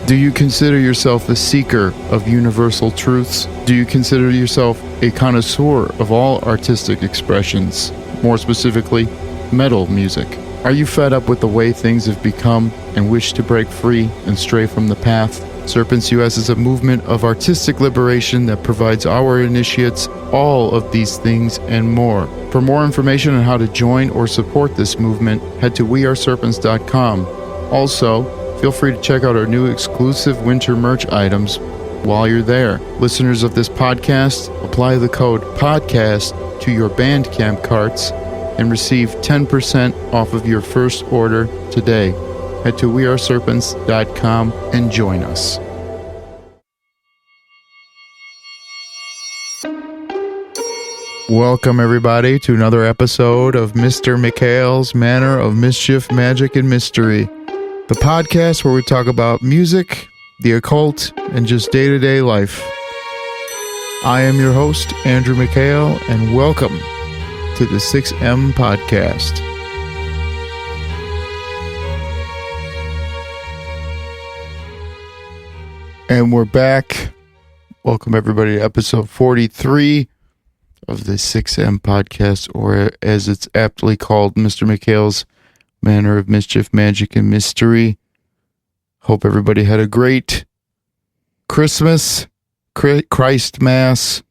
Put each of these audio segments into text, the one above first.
Do you consider yourself a seeker of universal truths? Do you consider yourself a connoisseur of all artistic expressions, more specifically, metal music? Are you fed up with the way things have become and wish to break free and stray from the path? Serpents US is a movement of artistic liberation that provides our initiates all of these things and more. For more information on how to join or support this movement, head to weareserpents.com. Also, feel free to check out our new exclusive winter merch items while you're there. Listeners of this podcast, apply the code PODCAST to your Bandcamp carts and receive 10% off of your first order today. Head to weareserpents.com and join us. Welcome, everybody, to another episode of Mr. Mikhail's Manor of Mischief, Magic, and Mystery, the podcast where we talk about music, the occult, and just day-to-day life. I am your host, Andrew Mikhail, and welcome to the 6M Podcast. And we're back. Welcome, everybody, to episode 43 of the 6M Podcast, or as it's aptly called, Mr. Mikhail's Manor of Mischief, Magic, and Mystery. Hope everybody had a great Christmas, Christ Mass,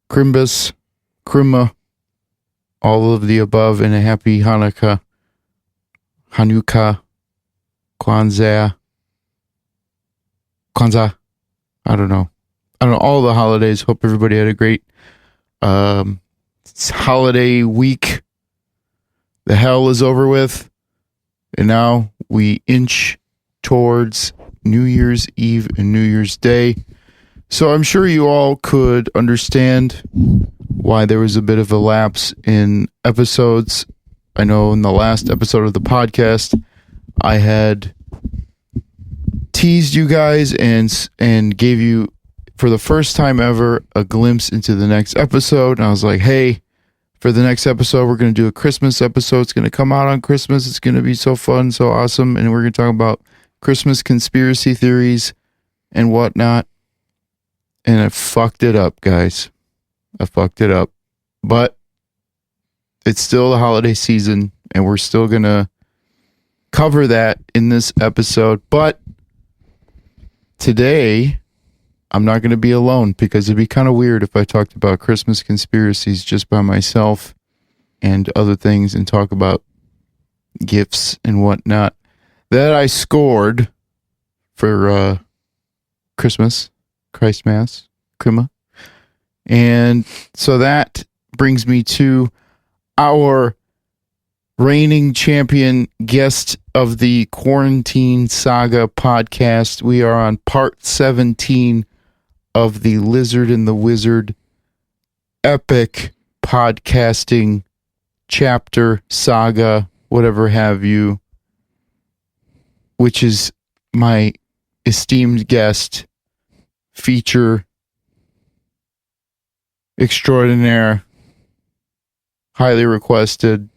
Crimbus, Krima, all of the above, and a happy Hanukkah, Kwanzaa, I don't know, all the holidays. Hope everybody had a great holiday week. The hell is over with, and now we inch towards New Year's Eve and New Year's Day. So I'm sure you all could understand why there was a bit of a lapse in episodes. I know in the last episode of the podcast, I had teased you guys and gave you, for the first time ever, a glimpse into the next episode. And I was like, hey, for the next episode, we're going to do a Christmas episode. It's going to come out on Christmas. It's going to be so fun, so awesome. And we're going to talk about Christmas conspiracy theories and whatnot. And I fucked it up, guys. I fucked it up. But it's still the holiday season, and we're still going to cover that in this episode. But today, I'm not going to be alone, because it'd be kind of weird if I talked about Christmas conspiracies just by myself and other things and talk about gifts and whatnot that I scored for Christmas, Christ Mass, Krima. And so that brings me to our reigning champion guest of the Quarantine Saga podcast. We are on part 17 of the Lizard and the Wizard epic podcasting chapter, saga, whatever have you, which is my esteemed guest, feature extraordinaire, highly requested,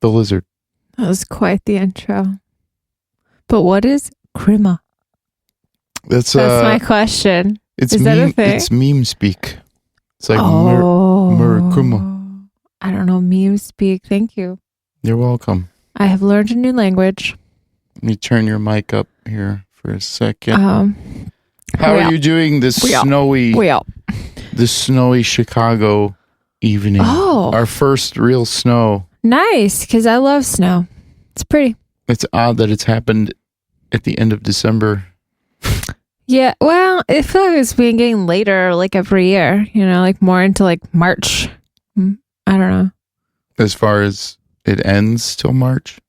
the Lizard. That was quite the intro. But what is Krima? That's my question. Is that a thing? It's meme speak. It's like Krima. I don't know meme speak. Thank you. You're welcome. I have learned a new language. Let me turn your mic up here for a second. How are you doing this snowy Chicago evening? Oh, our first real snow. Nice, because I love snow. It's pretty. It's odd that it's happened at the end of December. Yeah, well, I feel like it's been getting later, like every year, like more into like March. I don't know. As far as it ends till March?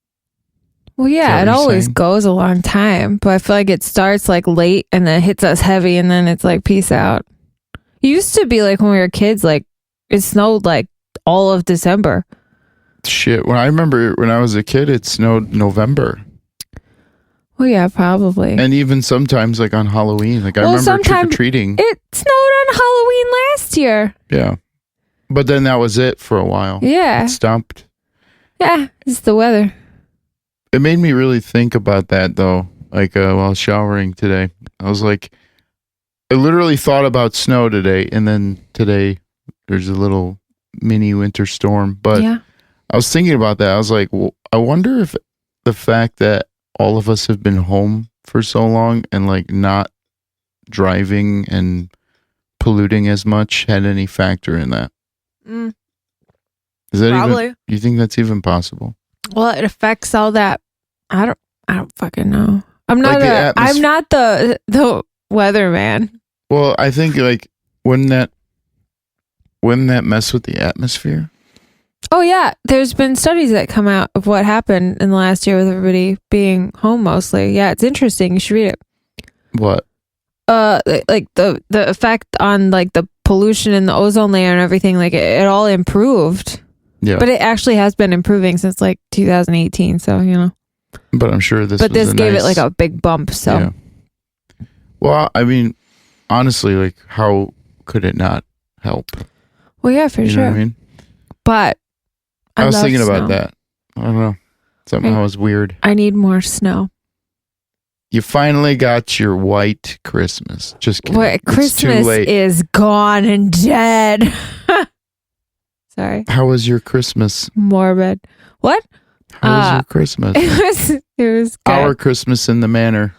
Well, yeah, it always goes a long time, but I feel like it starts like late and then hits us heavy and then it's like, peace out. It used to be like when we were kids, like it snowed like all of December. Shit, when I remember when I was a kid, it snowed November. Well, yeah, probably. And even sometimes like on Halloween. Like I remember trick-or-treating. It snowed on Halloween last year. Yeah. But then that was it for a while. Yeah. It stopped. Yeah, it's the weather. It made me really think about that, though. like while showering today. I was like, I literally thought about snow today, and then today there's a little mini winter storm. But Yeah. I was thinking about that. I was like, well, I wonder if the fact that all of us have been home for so long and like not driving and polluting as much had any factor in that. Is that Probably. even? You think that's even possible? Well, it affects all that. I don't fucking know. I'm not Like I'm not the weatherman. Well, I think like wouldn't that mess with the atmosphere? Oh yeah, there's been studies that come out of what happened in the last year with everybody being home mostly. Yeah, it's interesting. You should read it. What? Like the effect on like the pollution in the ozone layer and everything. Like it all improved. Yeah, but it actually has been improving since like 2018. So you know. But I'm sure this. But this gave it like a big bump. So. Yeah. Well, I mean, honestly, like, how could it not help? Well, yeah, for you sure. Know what I mean, but I was thinking about that. I don't know. Somehow was weird. I need more snow. You finally got your white Christmas. Just kidding. What, Christmas is gone and dead. Sorry. How was your Christmas? Morbid. What? How was your Christmas? It was good. Our Christmas in the Manor.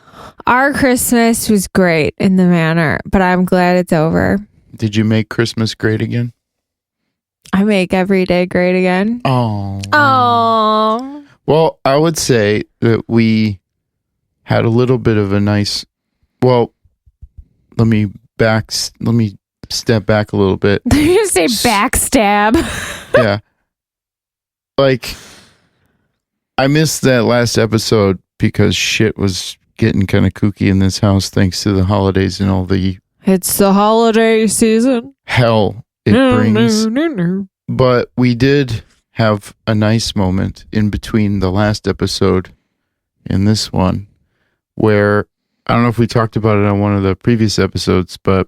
Our Christmas was great in the Manor, but I'm glad it's over. Did you make Christmas great again? I make every day great again. Oh. Well, I would say that we had a little bit of a nice. Well, let me step back a little bit. Did you say backstab? Yeah. Like, I missed that last episode because shit was getting kind of kooky in this house thanks to the holidays and all the... It's the holiday season. Hell it brings. But we did have a nice moment in between the last episode and this one where, I don't know if we talked about it on one of the previous episodes, but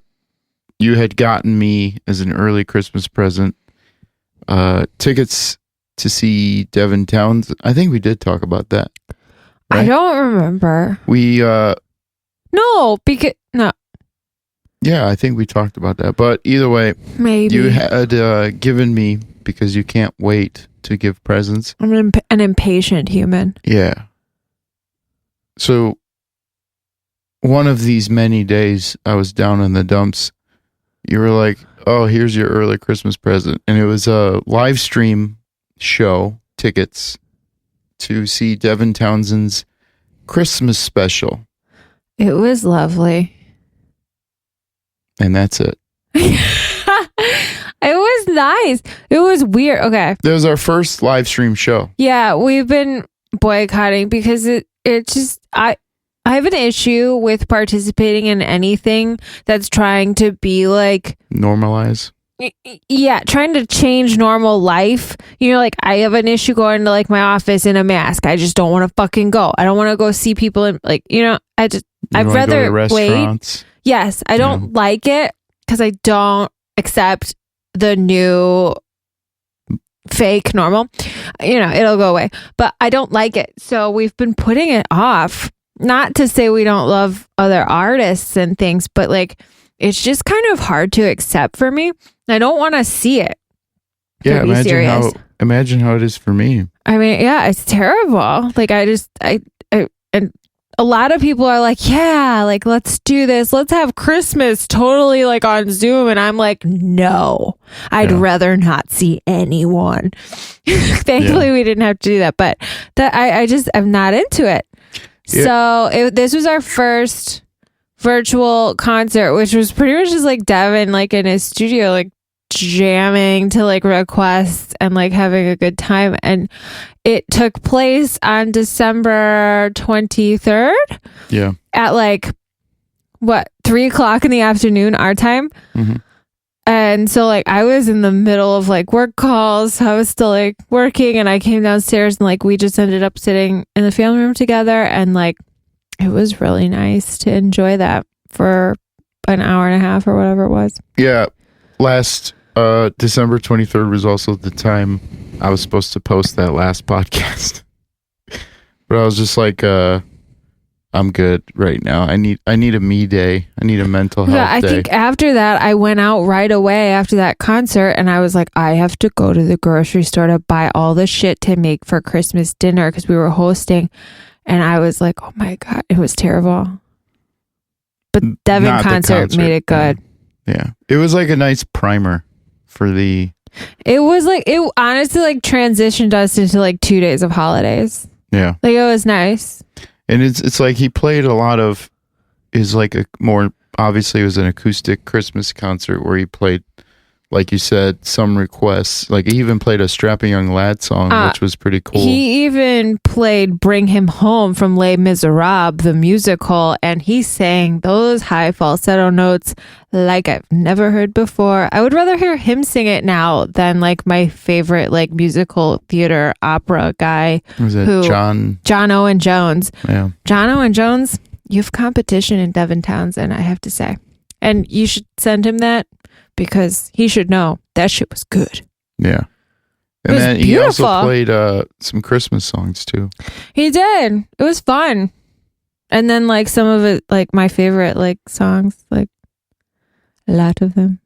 you had gotten me as an early Christmas present tickets to see Devin Towns. I think we did talk about that. Right? I don't remember. We no, because no. Yeah, I think we talked about that. But either way, maybe you had given me, because you can't wait to give presents. I'm an impatient human. Yeah. So one of these many days I was down in the dumps, you were like, oh, here's your early Christmas present. And it was a live stream show, tickets to see Devin Townsend's Christmas special. It was lovely. And that's it. It was nice. It was weird. Okay. That was our first live stream show. Yeah, we've been boycotting because it just I have an issue with participating in anything that's trying to be like normalize. Yeah, trying to change normal life. You know, like I have an issue going to like my office in a mask. I just don't want to fucking go. I don't want to go see people in like, you know, I'd rather wait. Yes, I don't like it because I don't accept the new fake normal. You know, it'll go away, but I don't like it. So we've been putting it off. Not to say we don't love other artists and things, but like it's just kind of hard to accept for me. I don't want to see it. Yeah, imagine how it is for me. I mean, yeah, it's terrible. Like and a lot of people are like, yeah, like let's do this. Let's have Christmas totally like on Zoom. And I'm like, no, I'd rather not see anyone. Thankfully, we didn't have to do that. But I just am not into it. Yeah. So this was our first virtual concert, which was pretty much just like Devin like in his studio, like jamming to like requests and like having a good time. And it took place on December 23rd. Yeah. At like 3:00 in the afternoon, our time. Mm-hmm. And so like I was in the middle of like work calls. So I was still like working, and I came downstairs and like we just ended up sitting in the family room together, and like it was really nice to enjoy that for an hour and a half or whatever it was. Yeah. Last December 23rd was also the time I was supposed to post that last podcast. But I was just like, I I'm good right now. I need a me day. I need a mental health I day. think after that, I went out right away after that concert, and I was like, I have to go to the grocery store to buy all the shit to make for Christmas dinner because we were hosting. And I was like, oh my God, it was terrible. But Devin concert made it good. Yeah. It was like a nice primer for the... It was like, it honestly like transitioned us into like 2 days of holidays. Yeah. Like it was nice. And it's like he played a lot of... Is like a more... Obviously, it was an acoustic Christmas concert where he played, like you said, some requests. Like he even played a Strapping Young Lad song, which was pretty cool. He even played Bring Him Home from Les Miserables, the musical, and he sang those high falsetto notes like I've never heard before. I would rather hear him sing it now than like my favorite like musical theater opera guy. Was it John Owen Jones. Yeah. John Owen Jones, you have competition in Devin Townsend, I have to say. And you should send him that because he should know that shit was good. Yeah. And then he also played some Christmas songs too. He did. It was fun. And then like some of it, like my favorite like songs, like a lot of them.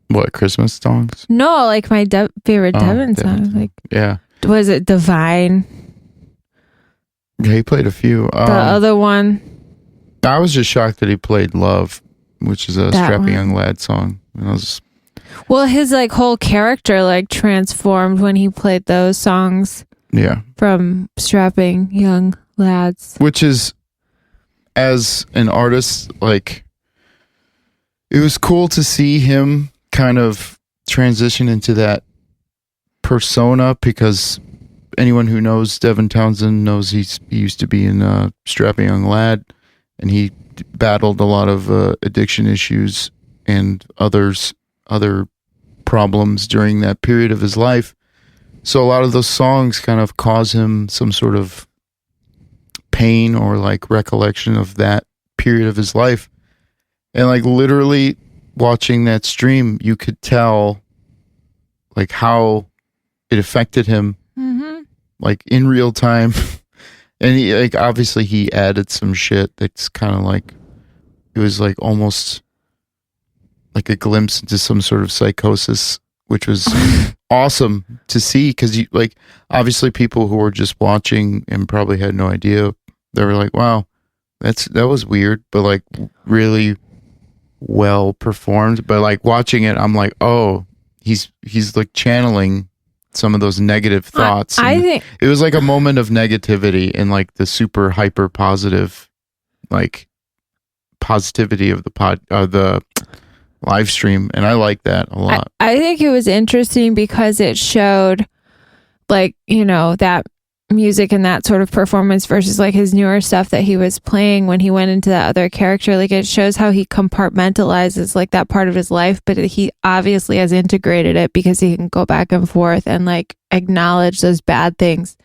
What, Christmas songs? No, like my favorite Devin songs. Like, yeah. Was it Divine? Yeah, he played a few. The other one. I was just shocked that he played Love, which is a Strapping Young Lad song. Well, his like whole character like transformed when he played those songs. Yeah. From Strapping Young Lads. Which is, as an artist, like, it was cool to see him kind of transition into that persona, because anyone who knows Devin Townsend knows he used to be in Strapping Young Lad, and he battled a lot of addiction issues and other problems during that period of his life. So a lot of those songs kind of cause him some sort of pain or like recollection of that period of his life. And like literally watching that stream, you could tell like how it affected him, like in real time. And he, like, obviously he added some shit that's kind of like, it was like almost like a glimpse into some sort of psychosis, which was awesome to see, because you like, obviously people who were just watching and probably had no idea, they were like, wow, that was weird, but like really well performed. But like watching it, I'm like, oh, he's like channeling some of those negative thoughts. I think it was like a moment of negativity and like the super hyper positive, like positivity of the live stream, and I like that a lot. I think it was interesting because it showed like, you know, that music and that sort of performance versus like his newer stuff that he was playing when he went into that other character. Like it shows how he compartmentalizes like that part of his life, but he obviously has integrated it because he can go back and forth and like acknowledge those bad things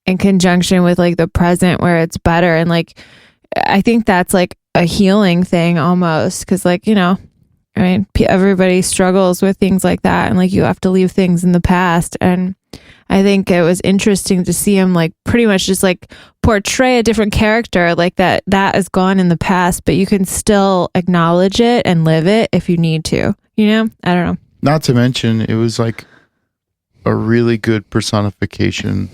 in conjunction with like the present where it's better. And like I think that's like a healing thing almost, because like, you know, I mean, everybody struggles with things like that, and like you have to leave things in the past. And I think it was interesting to see him like pretty much just like portray a different character, like that is gone in the past, but you can still acknowledge it and live it if you need to, you know? I don't know. Not to mention, it was like a really good personification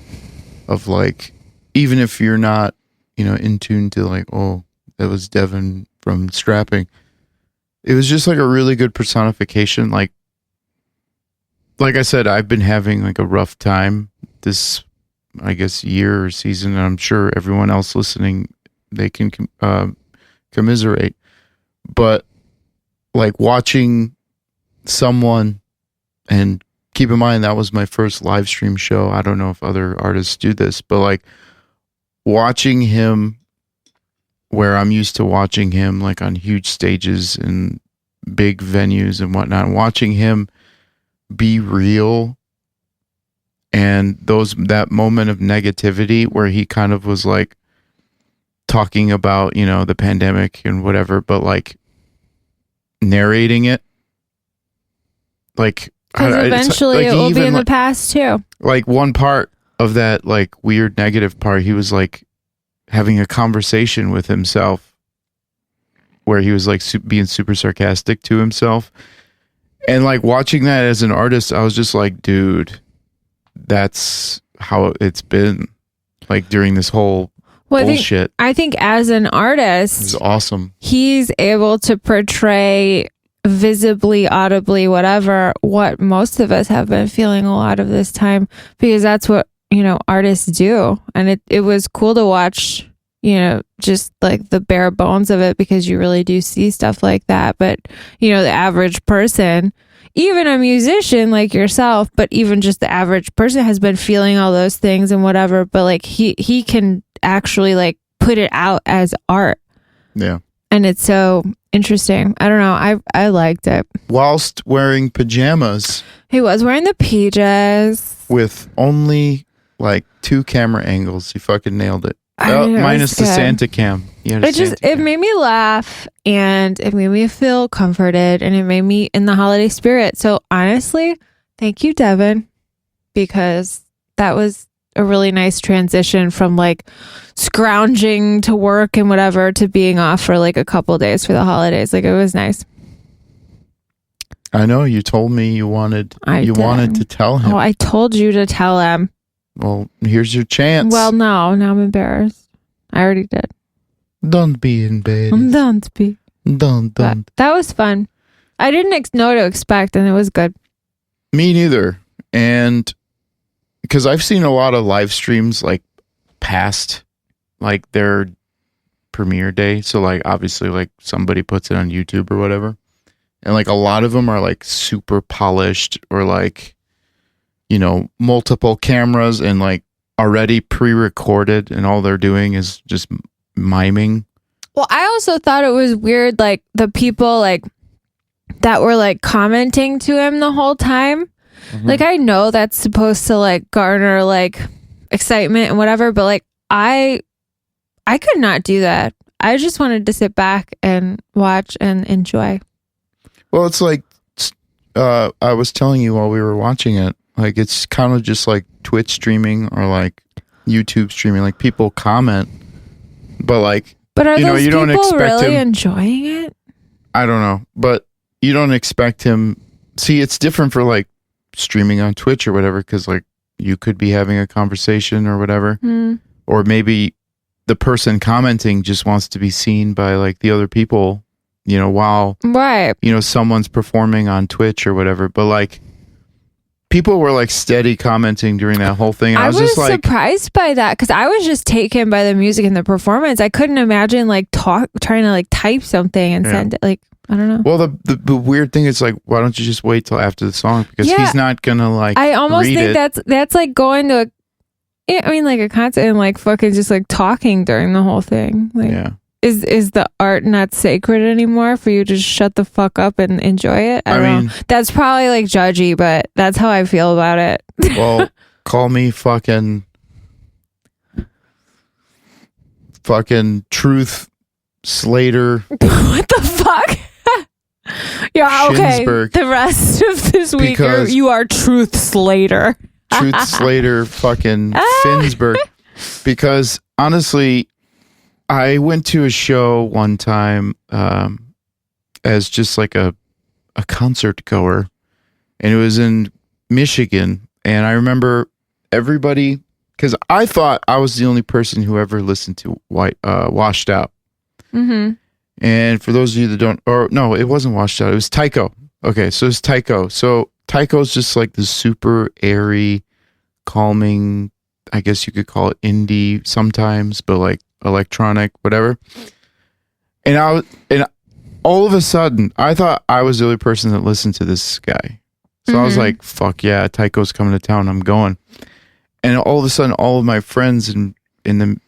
of like, even if you're not, you know, in tune to like, oh, that was Devin from Strapping. It was just like a really good personification. Like I said, I've been having like a rough time this, I guess, year or season, and I'm sure everyone else listening, they can commiserate. But like watching someone, and keep in mind that was my first live stream show. I don't know if other artists do this, but like watching him where I'm used to watching him like on huge stages and big venues and whatnot, watching him be real, and that moment of negativity where he kind of was like talking about, you know, the pandemic and whatever, but like narrating it, like because eventually it will be in the past too. Like one part of that like weird negative part, he was like having a conversation with himself where he was like being super sarcastic to himself. And like watching that as an artist, I was just like, dude, that's how it's been like during this whole bullshit. I think as an artist, it's awesome. He's able to portray visibly, audibly, whatever, what most of us have been feeling a lot of this time, because that's what, artists do. And it was cool to watch, just like the bare bones of it, because you really do see stuff like that. But, the average person, even a musician like yourself, but even just the average person has been feeling all those things and whatever. But like he can actually like put it out as art. Yeah. And it's so interesting. I don't know. I liked it. Whilst wearing pajamas. He was wearing the PJs. With only like 2 camera angles. He fucking nailed it. Minus the Santa cam. It made me laugh, and it made me feel comforted, and it made me in the holiday spirit. So honestly, thank you, Devin, because that was a really nice transition from like scrounging to work and whatever to being off for like a couple days for the holidays. Like, it was nice. I know you told me you wanted to tell him. Oh, I told you to tell him. Well, here's your chance. Well, no, now I'm embarrassed. I already did. Don't be embarrassed. Don't be. Don't. That was fun. I didn't know what to expect, and it was good. Me neither. And because I've seen a lot of live streams like past like their premiere day. So like obviously like somebody puts it on YouTube or whatever. And like a lot of them are like super polished or like, multiple cameras and like already pre-recorded, and all they're doing is just miming. Well, I also thought it was weird, like the people like that were like commenting to him the whole time. Mm-hmm. Like, I know that's supposed to like garner like excitement and whatever, but like I could not do that. I just wanted to sit back and watch and enjoy. Well, it's like I was telling you while we were watching it, like it's kind of just like Twitch streaming or like YouTube streaming. Like people comment, but like, are those people really enjoying it? I don't know, but you don't expect him. See, it's different for like streaming on Twitch or whatever, because like you could be having a conversation or whatever, or maybe the person commenting just wants to be seen by like the other people, while someone's performing on Twitch or whatever. But like people were like steady commenting during that whole thing. I was just like surprised by that, because I was just taken by the music and the performance. I couldn't imagine like trying to like type something and send it. Like, I don't know. Well, the weird thing is like, why don't you just wait till after the song? Because he's not gonna like. I almost think that's like going to a concert and like fucking just like talking during the whole thing. Like, yeah. Is the art not sacred anymore for you to just shut the fuck up and enjoy it? I don't know. That's probably like judgy, but that's how I feel about it. Well, call me fucking Truth Slater. What the fuck? Yeah, okay. Shinsberg. The rest of this week, you are Truth Slater. Truth Slater fucking Finsberg. Because honestly, I went to a show one time as just like a concert goer, and it was in Michigan. And I remember everybody, because I thought I was the only person who ever listened to Washed Out. Mm-hmm. And for those of you that don't, or no, it wasn't Washed Out. It was Tycho. Okay, so it's Tycho. So Tycho's just like the super airy, calming, I guess you could call it indie sometimes, but like electronic, whatever. And all of a sudden, I thought I was the only person that listened to this guy. So I was like, fuck yeah, Tycho's coming to town. I'm going. And all of a sudden, all of my friends in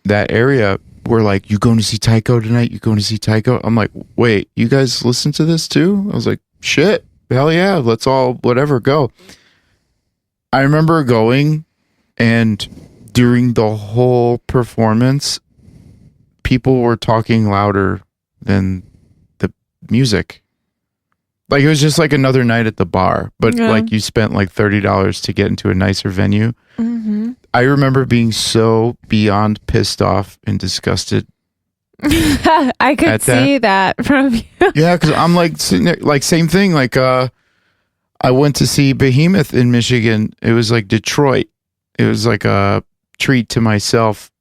that area were like, you going to see Tycho tonight? You going to see Tycho? I'm like, wait, you guys listen to this too? I was like, shit, hell yeah, let's all, whatever, go. I remember going, and during the whole performance, people were talking louder than the music. Like it was just like another night at the bar, but like you spent like $30 to get into a nicer venue. Mm-hmm. I remember being so beyond pissed off and disgusted. I could see that from you. Yeah, because I'm like sitting there, like same thing. Like I went to see Behemoth in Michigan. It was like Detroit. It was like a treat to myself.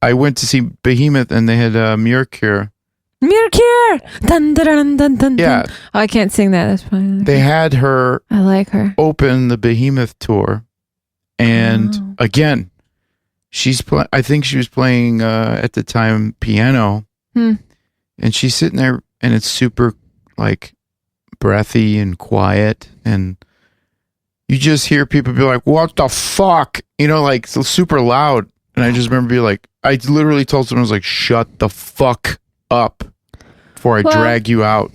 I went to see Behemoth and they had Mercure. Mercure! Dun, dun, dun, dun, dun, Yeah. Oh, I can't sing that. That's fine. They had her. I like her. Open the Behemoth tour. And again, I think she was playing at the time piano. And she's sitting there and it's super like breathy and quiet. And you just hear people be like, what the fuck? You know, like so super loud. And I just remember being like, I literally told someone, I was like, shut the fuck up before I drag you out.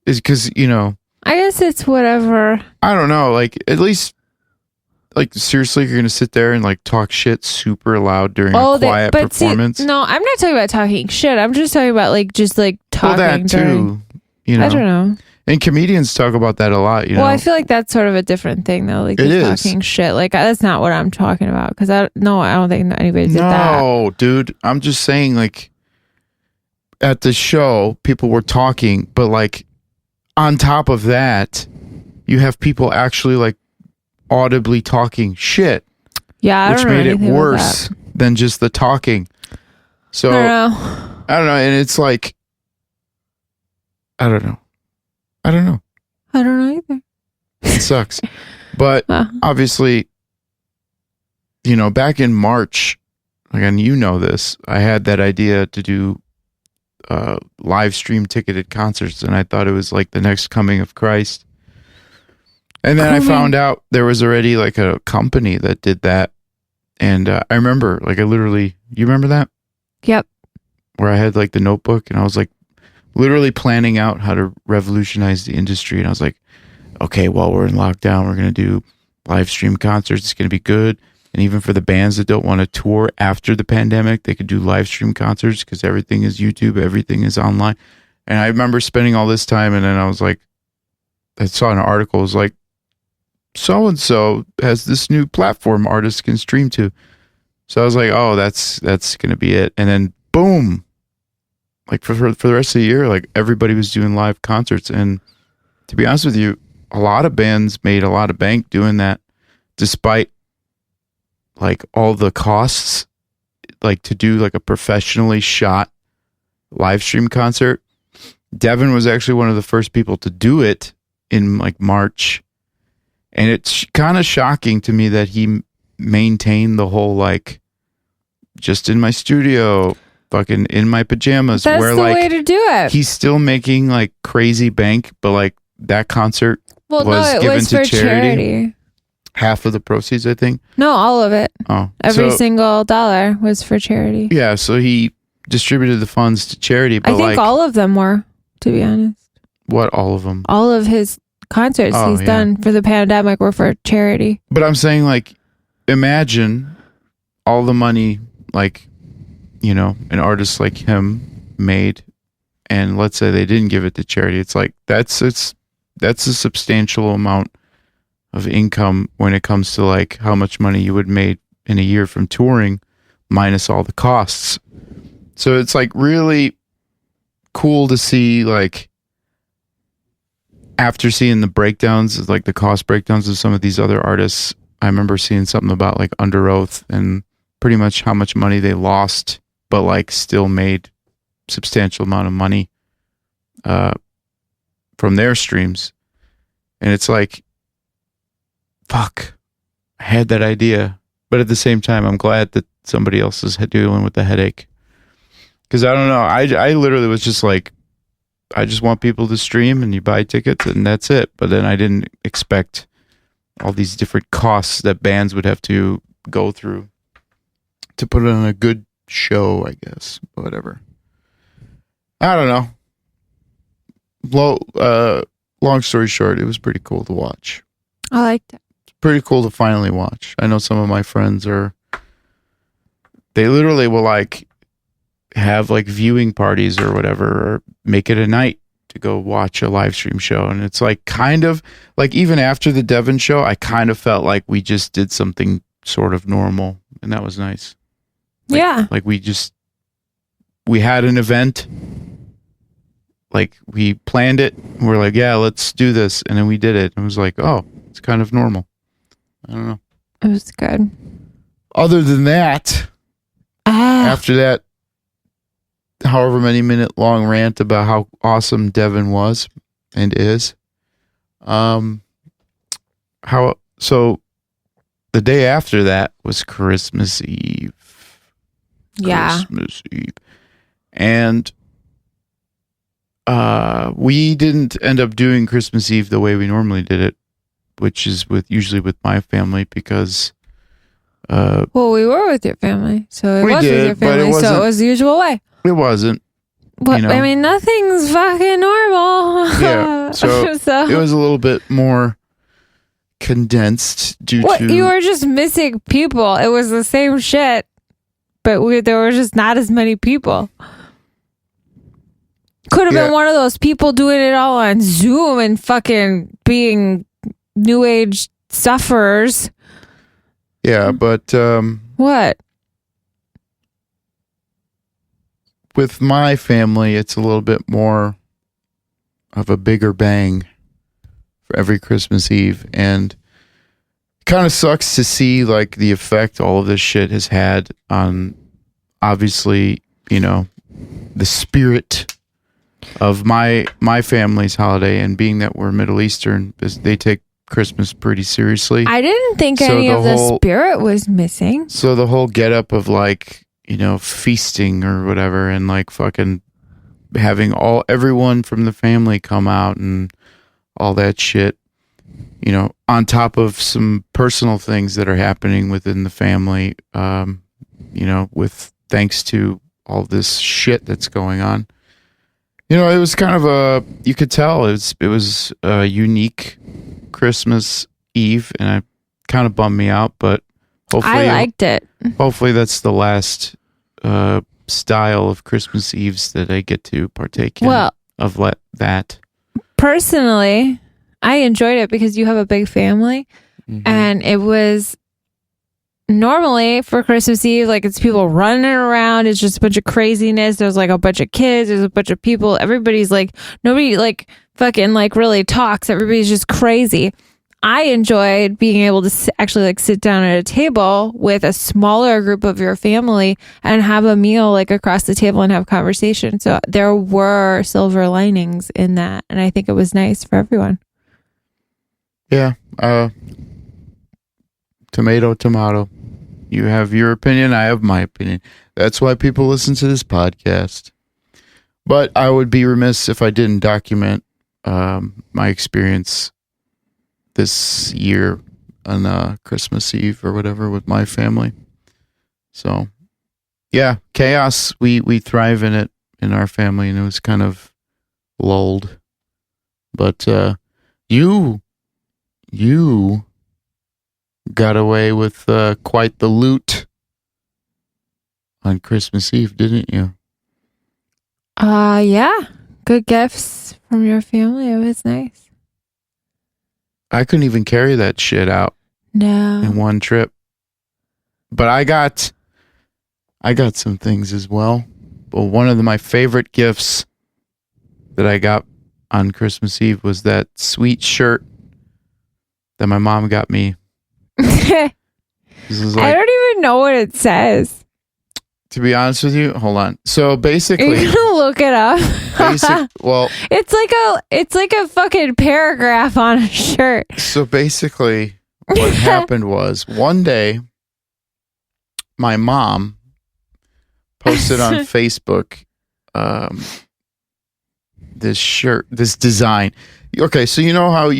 Is because, you know. I guess it's whatever. I don't know. Like, at least, like, seriously, you're going to sit there and, like, talk shit super loud during a quiet performance? No, I'm not talking about talking shit. I'm just talking about, like, just, like, talking. Well, that too. You know? I don't know. And comedians talk about that a lot, you know? Well, I feel like that's sort of a different thing, though. Like, talking shit. Like, that's not what I'm talking about. Because, I don't think anybody did that. No, dude. I'm just saying, like, at the show, people were talking, but, like, on top of that, you have people actually, like, audibly talking shit. Yeah, which made it worse than just the talking. So, I don't know. And it's like, I don't know. I don't know either. It sucks. But obviously, you know, back in March, like, and you know this, I had that idea to do live stream ticketed concerts, and I thought it was like the next coming of Christ. And then I found out there was already like a company that did that. And I remember, like, you remember that? Yep. Where I had like the notebook and I was like literally planning out how to revolutionize the industry. And I was like, okay, while we're in lockdown, we're going to do live stream concerts. It's going to be good. And even for the bands that don't want to tour after the pandemic, they could do live stream concerts because everything is YouTube, everything is online. And I remember spending all this time, and then I was like, I saw an article, it was like, so-and-so has this new platform artists can stream to. So I was like, oh, that's going to be it. And then boom, like for the rest of the year, like everybody was doing live concerts. And to be honest with you, a lot of bands made a lot of bank doing that, despite like all the costs, like to do like a professionally shot live stream concert. Devin was actually one of the first people to do it in like March. And it's kind of shocking to me that he maintained the whole, like, just in my studio, fucking in my pajamas. That's where, the like, way to do it. He's still making like crazy bank, but like that concert was given to charity. Half of the proceeds, I think. No, all of it. Oh, every single dollar was for charity. Yeah, so he distributed the funds to charity. But I think all of them were, to be honest. What, all of them? All of his concerts he's done for the pandemic were for charity. But I'm saying, like, imagine all the money, like, you know, an artist like him made, and let's say they didn't give it to charity. It's like that's a substantial amount of income when it comes to like how much money you would make in a year from touring minus all the costs. So it's like really cool to see, like, after seeing the breakdowns, like the cost breakdowns of some of these other artists. I remember seeing something about like Under Oath and pretty much how much money they lost, but like still made substantial amount of money from their streams. And it's like, fuck, I had that idea. But at the same time, I'm glad that somebody else is dealing with the headache. Because I don't know, I literally was just like, I just want people to stream and you buy tickets and that's it. But then I didn't expect all these different costs that bands would have to go through to put on a good show, I guess. Whatever. I don't know. Long story short, it was pretty cool to watch. I liked it. It's pretty cool to finally watch. I know some of my friends they literally will like have like viewing parties or whatever, or make it a night to go watch a live stream show. And it's like kind of like even after the Devon show, I kind of felt like we just did something sort of normal, and that was nice. Like we had an event, like we planned it. We're like, yeah, let's do this. And then we did it. It was like, oh, it's kind of normal. I don't know. It was good. Other than that, after that, however many minute long rant about how awesome Devon was and is, so the day after that was Christmas Eve. Yeah. Christmas Eve. And we didn't end up doing Christmas Eve the way we normally did it, which is usually with my family, because well, we were with your family, so it we was did, with your family, so it was the usual way. It wasn't. But, I mean, nothing's fucking normal. Yeah, so it was a little bit more condensed due to... You were just missing people. It was the same shit, but there were just not as many people. Could have been one of those people doing it all on Zoom and fucking being new age sufferers. Yeah, but... what? With my family, it's a little bit more of a bigger bang for every Christmas Eve. And it kind of sucks to see like the effect all of this shit has had on, obviously, you know, the spirit of my family's holiday. And being that we're Middle Eastern, they take Christmas pretty seriously. I didn't think any of the spirit was missing. So the whole getup of like, you know, feasting or whatever, and like fucking having everyone from the family come out and all that shit, you know, on top of some personal things that are happening within the family, you know, with thanks to all this shit that's going on. You know, it was kind of you could tell it was a unique Christmas Eve, and it kind of bummed me out, but hopefully I liked it. Hopefully that's the last style of Christmas Eves that I get to partake in. Well, that. Personally, I enjoyed it because you have a big family, and it was normally for Christmas Eve, like it's people running around. It's just a bunch of craziness. There's like a bunch of kids. There's a bunch of people. Everybody's like, nobody like fucking like really talks. Everybody's just crazy. I enjoyed being able to actually like sit down at a table with a smaller group of your family and have a meal like across the table and have conversation. So there were silver linings in that. And I think it was nice for everyone. Yeah. Tomato. You have your opinion. I have my opinion. That's why people listen to this podcast. But I would be remiss if I didn't document my experience this year on Christmas Eve or whatever with my family. So, yeah, chaos. We thrive in it in our family, and it was kind of lulled. But you got away with quite the loot on Christmas Eve, didn't you? Yeah. Good gifts from your family. It was nice. I couldn't even carry that shit out. No. In one trip. But I got some things as well. But one of my favorite gifts that I got on Christmas Eve was that sweet shirt that my mom got me. I don't even know what it says. To be honest with you, hold on. So basically, are you gonna look it up? Well, it's like a fucking paragraph on a shirt. So basically, what happened was one day, my mom posted on Facebook this design. Okay, so you know how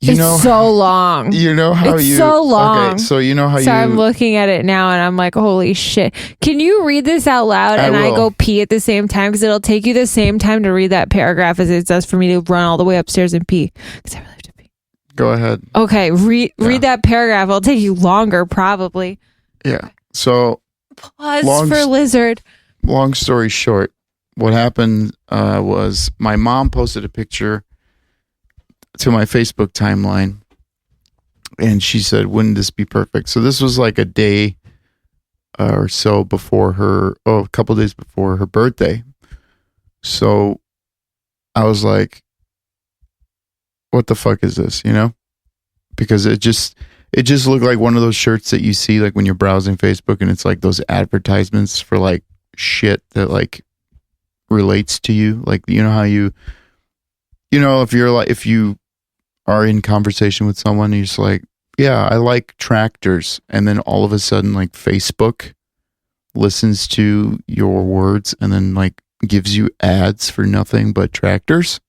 it's so long. You know how it's so long. Okay, so you know how I'm looking at it now and I'm like, holy shit. Can you read this out loud and I go pee at the same time? Because it'll take you the same time to read that paragraph as it does for me to run all the way upstairs and pee. Because I really have to pee. Go ahead. Okay, read that paragraph. It'll take you longer, probably. Yeah. So Pause for lizard. Long story short, what happened was my mom posted a picture to my Facebook timeline, and she said, "Wouldn't this be perfect?" So this was like a day or so before a couple days before her birthday. So I was like, "What the fuck is this?" Because it just looked like one of those shirts that you see like when you're browsing Facebook, and it's like those advertisements for like shit that like relates to you. Like, how if you are in conversation with someone and you're just like, yeah, I like tractors, and then all of a sudden like Facebook listens to your words and then like gives you ads for nothing but tractors.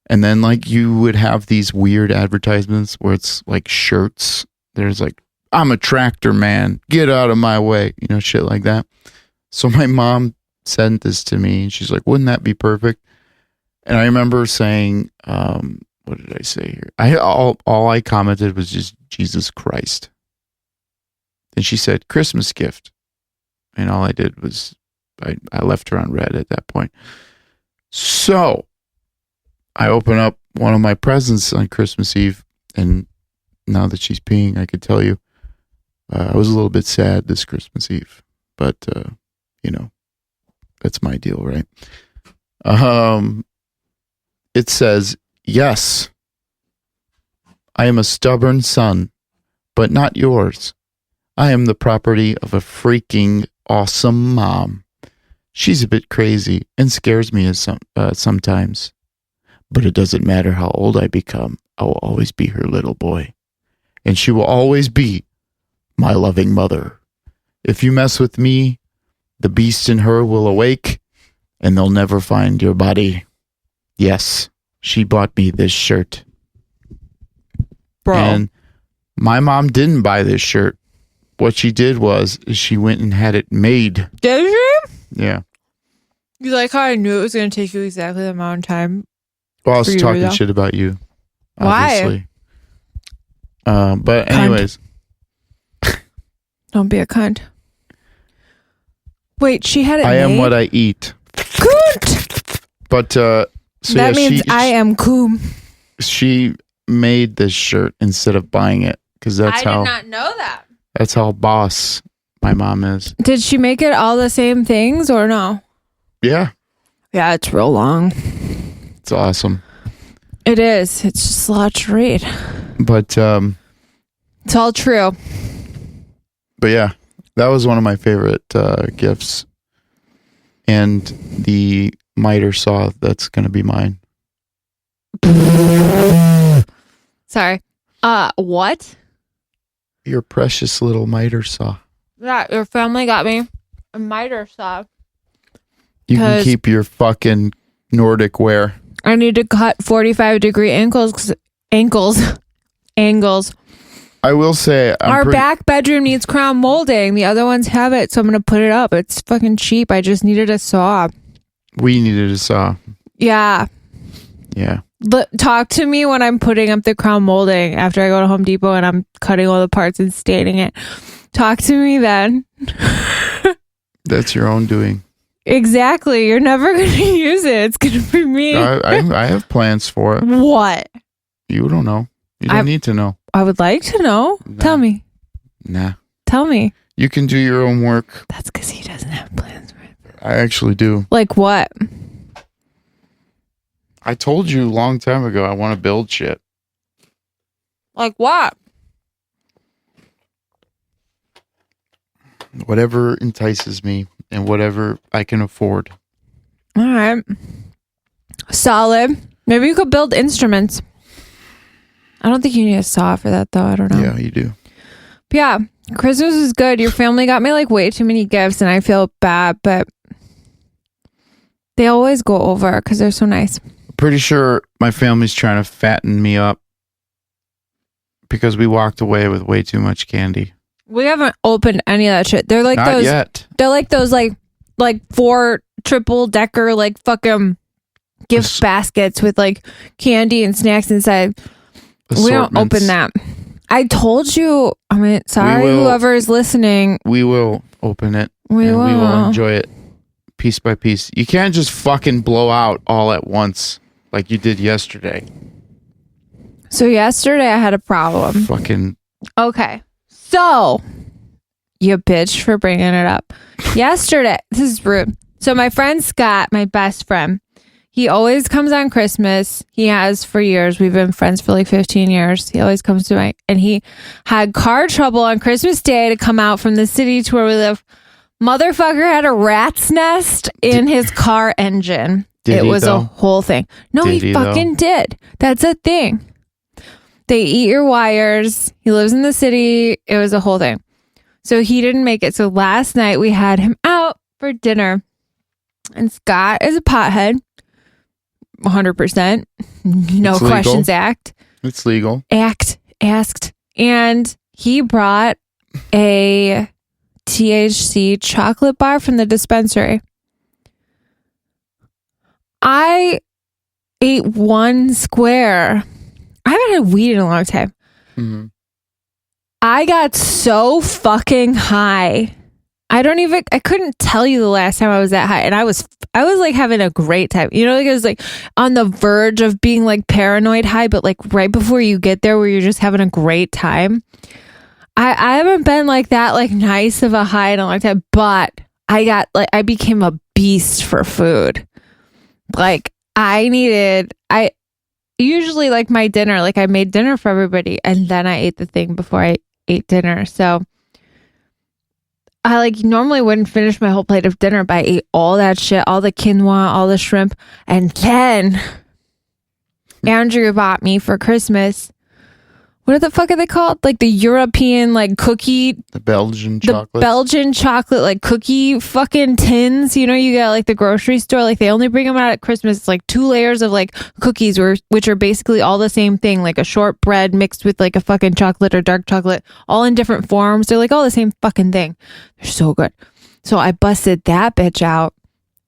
And then like you would have these weird advertisements where it's like shirts. There's like, I'm a tractor man, get out of my way, shit like that. So my mom sent this to me and she's like, wouldn't that be perfect? And I remember saying, what did I say here? All I commented was just Jesus Christ. And she said, Christmas gift. And all I did was I left her on red at that point. So I open up one of my presents on Christmas Eve, and now that she's peeing, I could tell you I was a little bit sad this Christmas Eve, but that's my deal, right? It says, yes, I am a stubborn son, but not yours. I am the property of a freaking awesome mom. She's a bit crazy and scares me sometimes. But it doesn't matter how old I become. I will always be her little boy. And she will always be my loving mother. If you mess with me, the beast in her will awake, and they'll never find your body. Yes, she bought me this shirt. Bro. And my mom didn't buy this shirt. What she did was she went and had it made. Did she? Yeah. You like how I knew it was going to take you exactly the amount of time? Well, I was talking shit about you. Obviously. Why? But anyways. Don't be a cunt. Wait, she had it I made? am what I eat. Cunt! But, so that means I am coom. She made this shirt instead of buying it. Because I did not know that. That's how boss my mom is. Did she make it all the same things or no? Yeah. Yeah, it's real long. It's awesome. It is. It's just a lot to read. But it's all true. But yeah, that was one of my favorite gifts. And the miter saw, that's going to be mine. Sorry. What? Your precious little miter saw. Yeah, your family got me a miter saw. You can keep your fucking Nordic wear. I need to cut 45-degree angles. I will say, our back bedroom needs crown molding. The other ones have it, so I'm going to put it up. It's fucking cheap. I just needed a saw. We needed a saw. Yeah. Yeah. Talk to me when I'm putting up the crown molding after I go to Home Depot and I'm cutting all the parts and staining it. Talk to me then. That's your own doing. Exactly. You're never going to use it. It's going to be me. I have plans for it. What? You don't know. You don't need to know. I would like to know. Nah. Tell me. Nah. Tell me. You can do your own work. That's because he doesn't have plans for it. I actually do. Like what? I told you a long time ago I want to build shit. Like what? Whatever entices me and whatever I can afford. All right. Solid. Maybe you could build instruments. I don't think you need a saw for that, though. I don't know. Yeah, you do. But yeah, Christmas is good. Your family got me like way too many gifts, and I feel bad, but they always go over because they're so nice. Pretty sure my family's trying to fatten me up because we walked away with way too much candy. We haven't opened any of that shit. They're like Not yet. They're like those like 4 triple-decker like fucking gift baskets with like candy and snacks inside. We don't open that. I told you. I mean, sorry, whoever is listening. We will open it. We will enjoy it piece by piece. You can't just fucking blow out all at once like you did yesterday. So yesterday I had a problem. Fucking. Okay. So, you bitch for bringing it up. Yesterday, this is rude. So my friend Scott, my best friend, he always comes on Christmas. He has for years. We've been friends for like 15 years. He always comes to and he had car trouble on Christmas Day to come out from the city to where we live. Motherfucker had a rat's nest in his car engine. It was a whole thing. No, he fucking did. That's a thing. They eat your wires. He lives in the city. It was a whole thing. So he didn't make it. So last night we had him out for dinner. And Scott is a pothead. 100%. No questions asked. It's legal. Asked. And he brought a THC chocolate bar from the dispensary. I ate one square. I haven't had weed in a long time. Mm-hmm. I got so fucking high. I couldn't tell you the last time I was that high. And I was like having a great time. You know, like it was like on the verge of being like paranoid high, but like right before you get there where you're just having a great time. I haven't been like that, like nice of a high in a long time, but I became a beast for food. Like I usually like my dinner, like I made dinner for everybody and then I ate the thing before I ate dinner. So I like normally wouldn't finish my whole plate of dinner, but I ate all that shit, all the quinoa, all the shrimp. And then Andrew bought me for Christmas. What the fuck are they called? Like the European like cookie. The Belgian chocolate. The Belgian chocolate like cookie fucking tins. You know, you get like the grocery store. Like they only bring them out at Christmas. It's like 2 layers of like cookies which are basically all the same thing. Like a shortbread mixed with like a fucking chocolate or dark chocolate. All in different forms. They're like all the same fucking thing. They're so good. So I busted that bitch out.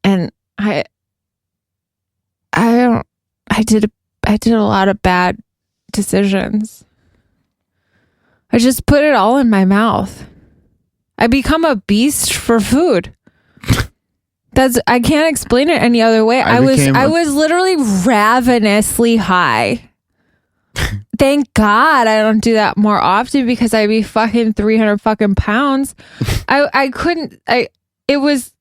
And I did a lot of bad decisions. I just put it all in my mouth. I become a beast for food. I can't explain it any other way. I was literally ravenously high. Thank God I don't do that more often because I'd be fucking 300 fucking pounds. It was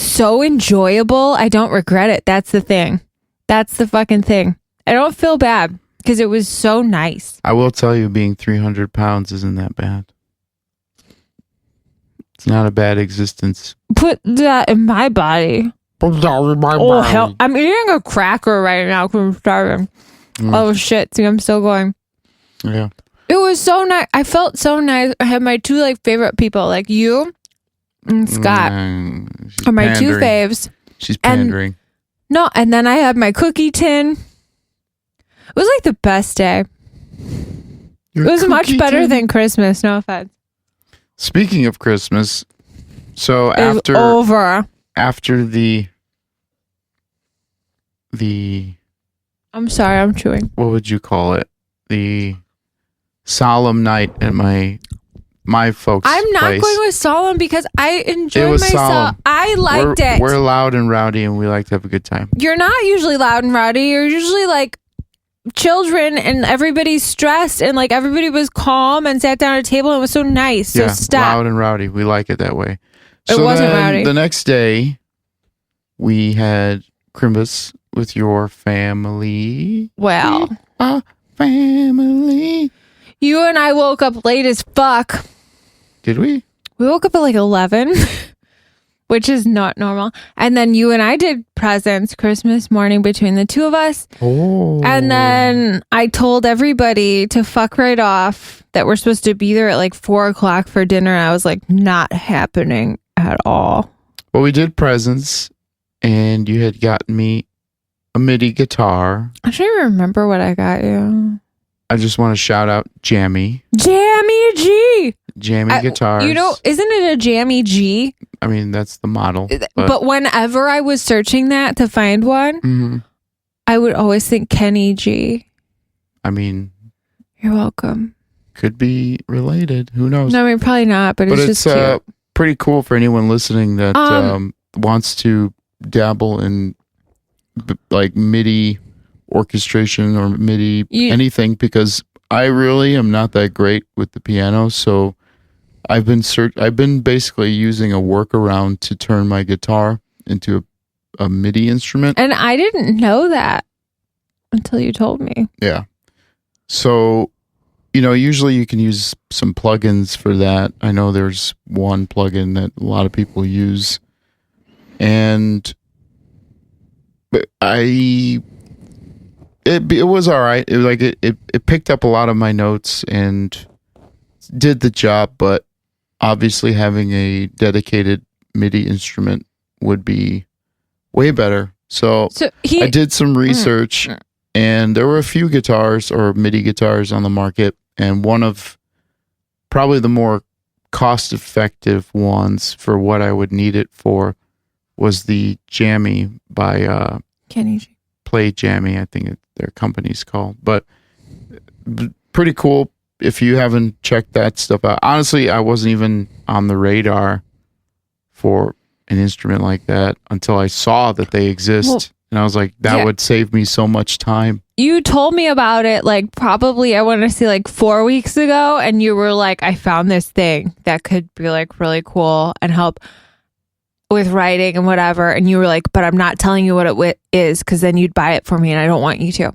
so enjoyable. I don't regret it. That's the thing. That's the fucking thing. I don't feel bad. Because it was so nice. I will tell you, being 300 pounds isn't that bad. It's not a bad existence. Put that in my body. Oh, hell. I'm eating a cracker right now because I'm starving. Oh, shit. See, I'm still going. Yeah. It was so nice. I felt so nice. I had my 2 like favorite people, like you and Scott. Are my pandering. 2 faves. She's pandering. And then I had my cookie tin. It was like the best day. It was much better than Christmas. No offense. Speaking of Christmas, so after the I'm sorry, I'm chewing. What would you call it? The solemn night at my folks' I'm not place. going with solemn because I enjoyed myself. Solemn. I liked it. We're loud and rowdy and we like to have a good time. You're not usually loud and rowdy. You're usually like children and everybody's stressed and like everybody was calm and sat down at a table and it was so nice. So stop. Loud and rowdy. We like it that way. It wasn't rowdy. The next day we had Christmas with your family. Well, family. You and I woke up late as fuck. Did we? We woke up at like 11. Which is not normal. And then you and I did presents Christmas morning between the 2 of us. Oh. And then I told everybody to fuck right off that we're supposed to be there at like 4:00 for dinner. I was like, not happening at all. Well, we did presents and you had gotten me a MIDI guitar. I don't even remember what I got you. I just want to shout out Jammy G. Jammy guitars. You know, isn't it a Jammy G? I mean, that's the model. But whenever I was searching that to find one, I would always think Kenny G. I mean, you're welcome. Could be related. Who knows? No, I mean, probably not, but it's just cute. Pretty cool for anyone listening that wants to dabble in like MIDI orchestration or MIDI anything, because I really am not that great with the piano. So I've been basically using a workaround to turn my guitar into a MIDI instrument. And I didn't know that until you told me. Yeah. So, usually you can use some plugins for that. I know there's one plugin that a lot of people use. But it was all right. It was like it picked up a lot of my notes and did the job, but obviously having a dedicated MIDI instrument would be way better. So I did some research, and there were a few guitars or MIDI guitars on the market, and one of probably the more cost-effective ones for what I would need it for was the Jammy by Kenny G. Play Jammy, I think their company's called. But pretty cool if you haven't checked that stuff out. Honestly, I wasn't even on the radar for an instrument like that until I saw that they exist. Well, and I was like, that would save me so much time. You told me about it like probably, I want to say like 4 weeks ago. And you were like, I found this thing that could be like really cool and help with writing and whatever. And you were like, but I'm not telling you what it is, because then you'd buy it for me and I don't want you to.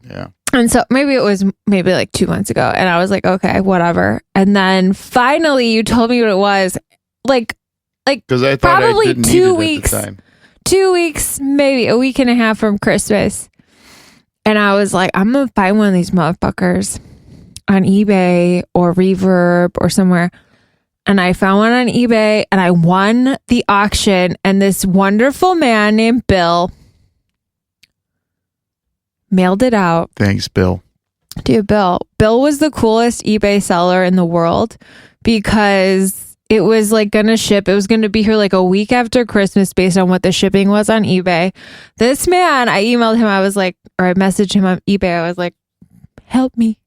Yeah. And so maybe it was like 2 months ago. And I was like, okay, whatever. And then finally you told me what it was. Like because I thought probably I didn't 2 need weeks. it at the time. 2 weeks, maybe a week and a half from Christmas. And I was like, I'm going to find one of these motherfuckers on eBay or Reverb or somewhere. And I found one on eBay and I won the auction. And this wonderful man named Bill mailed it out. Thanks, Bill. Dude, Bill was the coolest eBay seller in the world, because it was like gonna ship. It was gonna be here like a week after Christmas based on what the shipping was on eBay. This man, I emailed him. I messaged him on eBay. I was like, help me.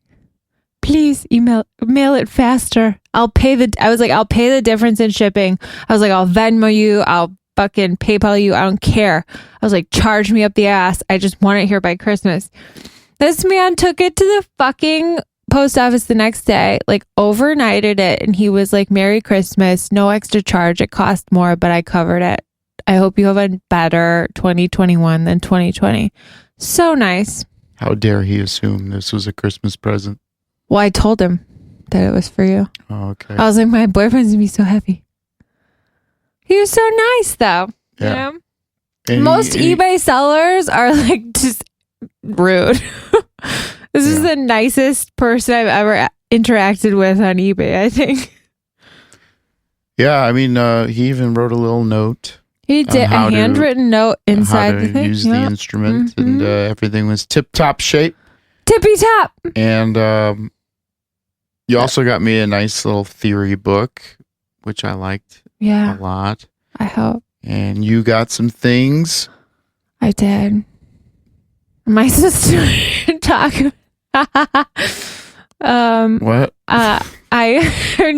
Please mail it faster. I'll pay the difference in shipping. I was like, I'll Venmo you. I'll fucking PayPal you. I don't care. I was like, charge me up the ass. I just want it here by Christmas. This man took it to the fucking post office the next day, like overnighted it, and he was like, Merry Christmas, no extra charge, it cost more, but I covered it. I hope you have a better 2021 than 2020. So nice. How dare he assume this was a Christmas present? Well, I told him that it was for you. Oh, okay. I was like, my boyfriend's gonna be so happy. He was so nice though. Yeah. Most eBay sellers are like just rude. This is the nicest person I've ever interacted with on eBay, I think. Yeah, I mean, he even wrote a little note. He did a handwritten note inside the thing. How to use the instrument, and everything was tip-top shape. Tippy-top! And you also got me a nice little theory book, which I liked a lot. I hope. And you got some things. I did. My sister talking. What? Do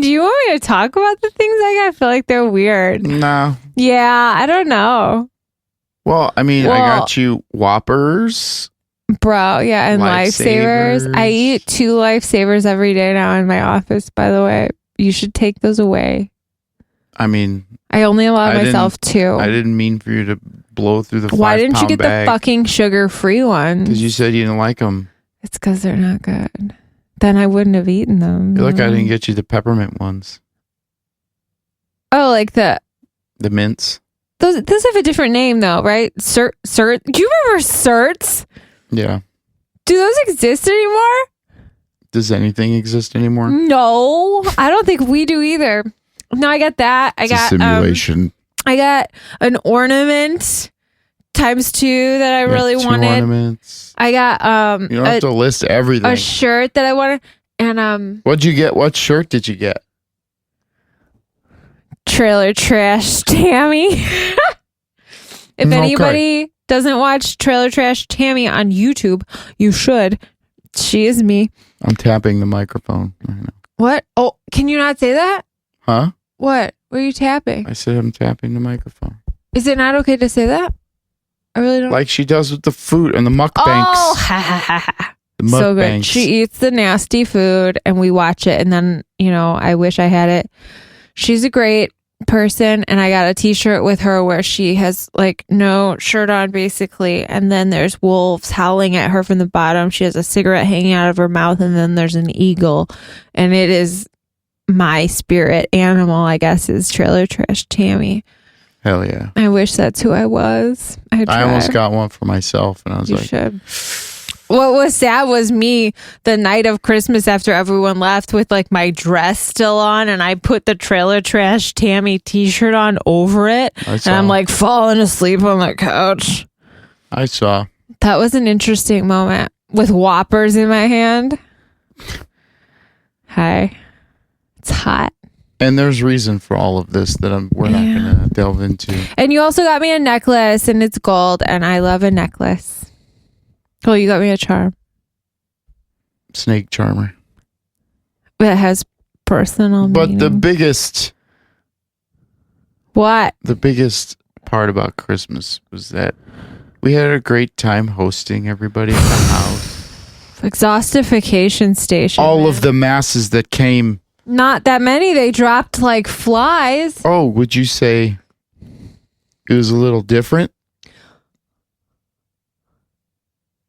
you want me to talk about the things I got? I feel like they're weird. No. Yeah, I don't know. Well, I mean, I got you Whoppers. Bro, yeah, and Lifesavers. I eat 2 Lifesavers every day now in my office, by the way. You should take those away. I mean, I only allow myself 2. I didn't mean for you to blow through the 5-pound bag. Why didn't you get the fucking sugar-free ones? Because you said you didn't like them. It's because they're not good. Then I wouldn't have eaten them. Look, I didn't get you the peppermint ones. Oh, like the mints. Those have a different name though, right? Cert. Do you remember certs? Yeah. Do those exist anymore? Does anything exist anymore? No, I don't think we do either. No, I got that. I got a simulation. I got an ornament × that I really wanted. Ornaments. I got you don't have to list everything. A shirt that I wanted, and What'd you get? What shirt did you get? Trailer Trash Tammy. If anybody doesn't watch Trailer Trash Tammy on YouTube, you should. She is me. I'm tapping the microphone right now. What? Oh, can you not say that? Huh? What? What are you tapping? I said I'm tapping the microphone. Is it not okay to say that? I really don't. Like she does with the food and the mukbangs. Oh, ha ha ha. So good. She eats the nasty food and we watch it. And then, I wish I had it. She's a great person. And I got a t-shirt with her where she has like no shirt on basically. And then there's wolves howling at her from the bottom. She has a cigarette hanging out of her mouth. And then there's an eagle. And it is my spirit animal, I guess, is Trailer Trash Tammy. Hell yeah. I wish that's who I was. I almost got one for myself and I was you should. What was sad was me the night of Christmas after everyone left with like my dress still on and I put the Trailer Trash Tammy t-shirt on over it and I'm like falling asleep on the couch. I saw. That was an interesting moment with Whoppers in my hand. Hi. It's hot. And there's reason for all of this that we're not going to delve into. And you also got me a necklace and it's gold and I love a necklace. Oh, you got me a charm. Snake charmer. That has personal meaning. But the biggest... What? The biggest part about Christmas was that we had a great time hosting everybody at the house. Exhaustification station. All of the masses that came... Not that many. They dropped like flies. Oh, would you say it was a little different?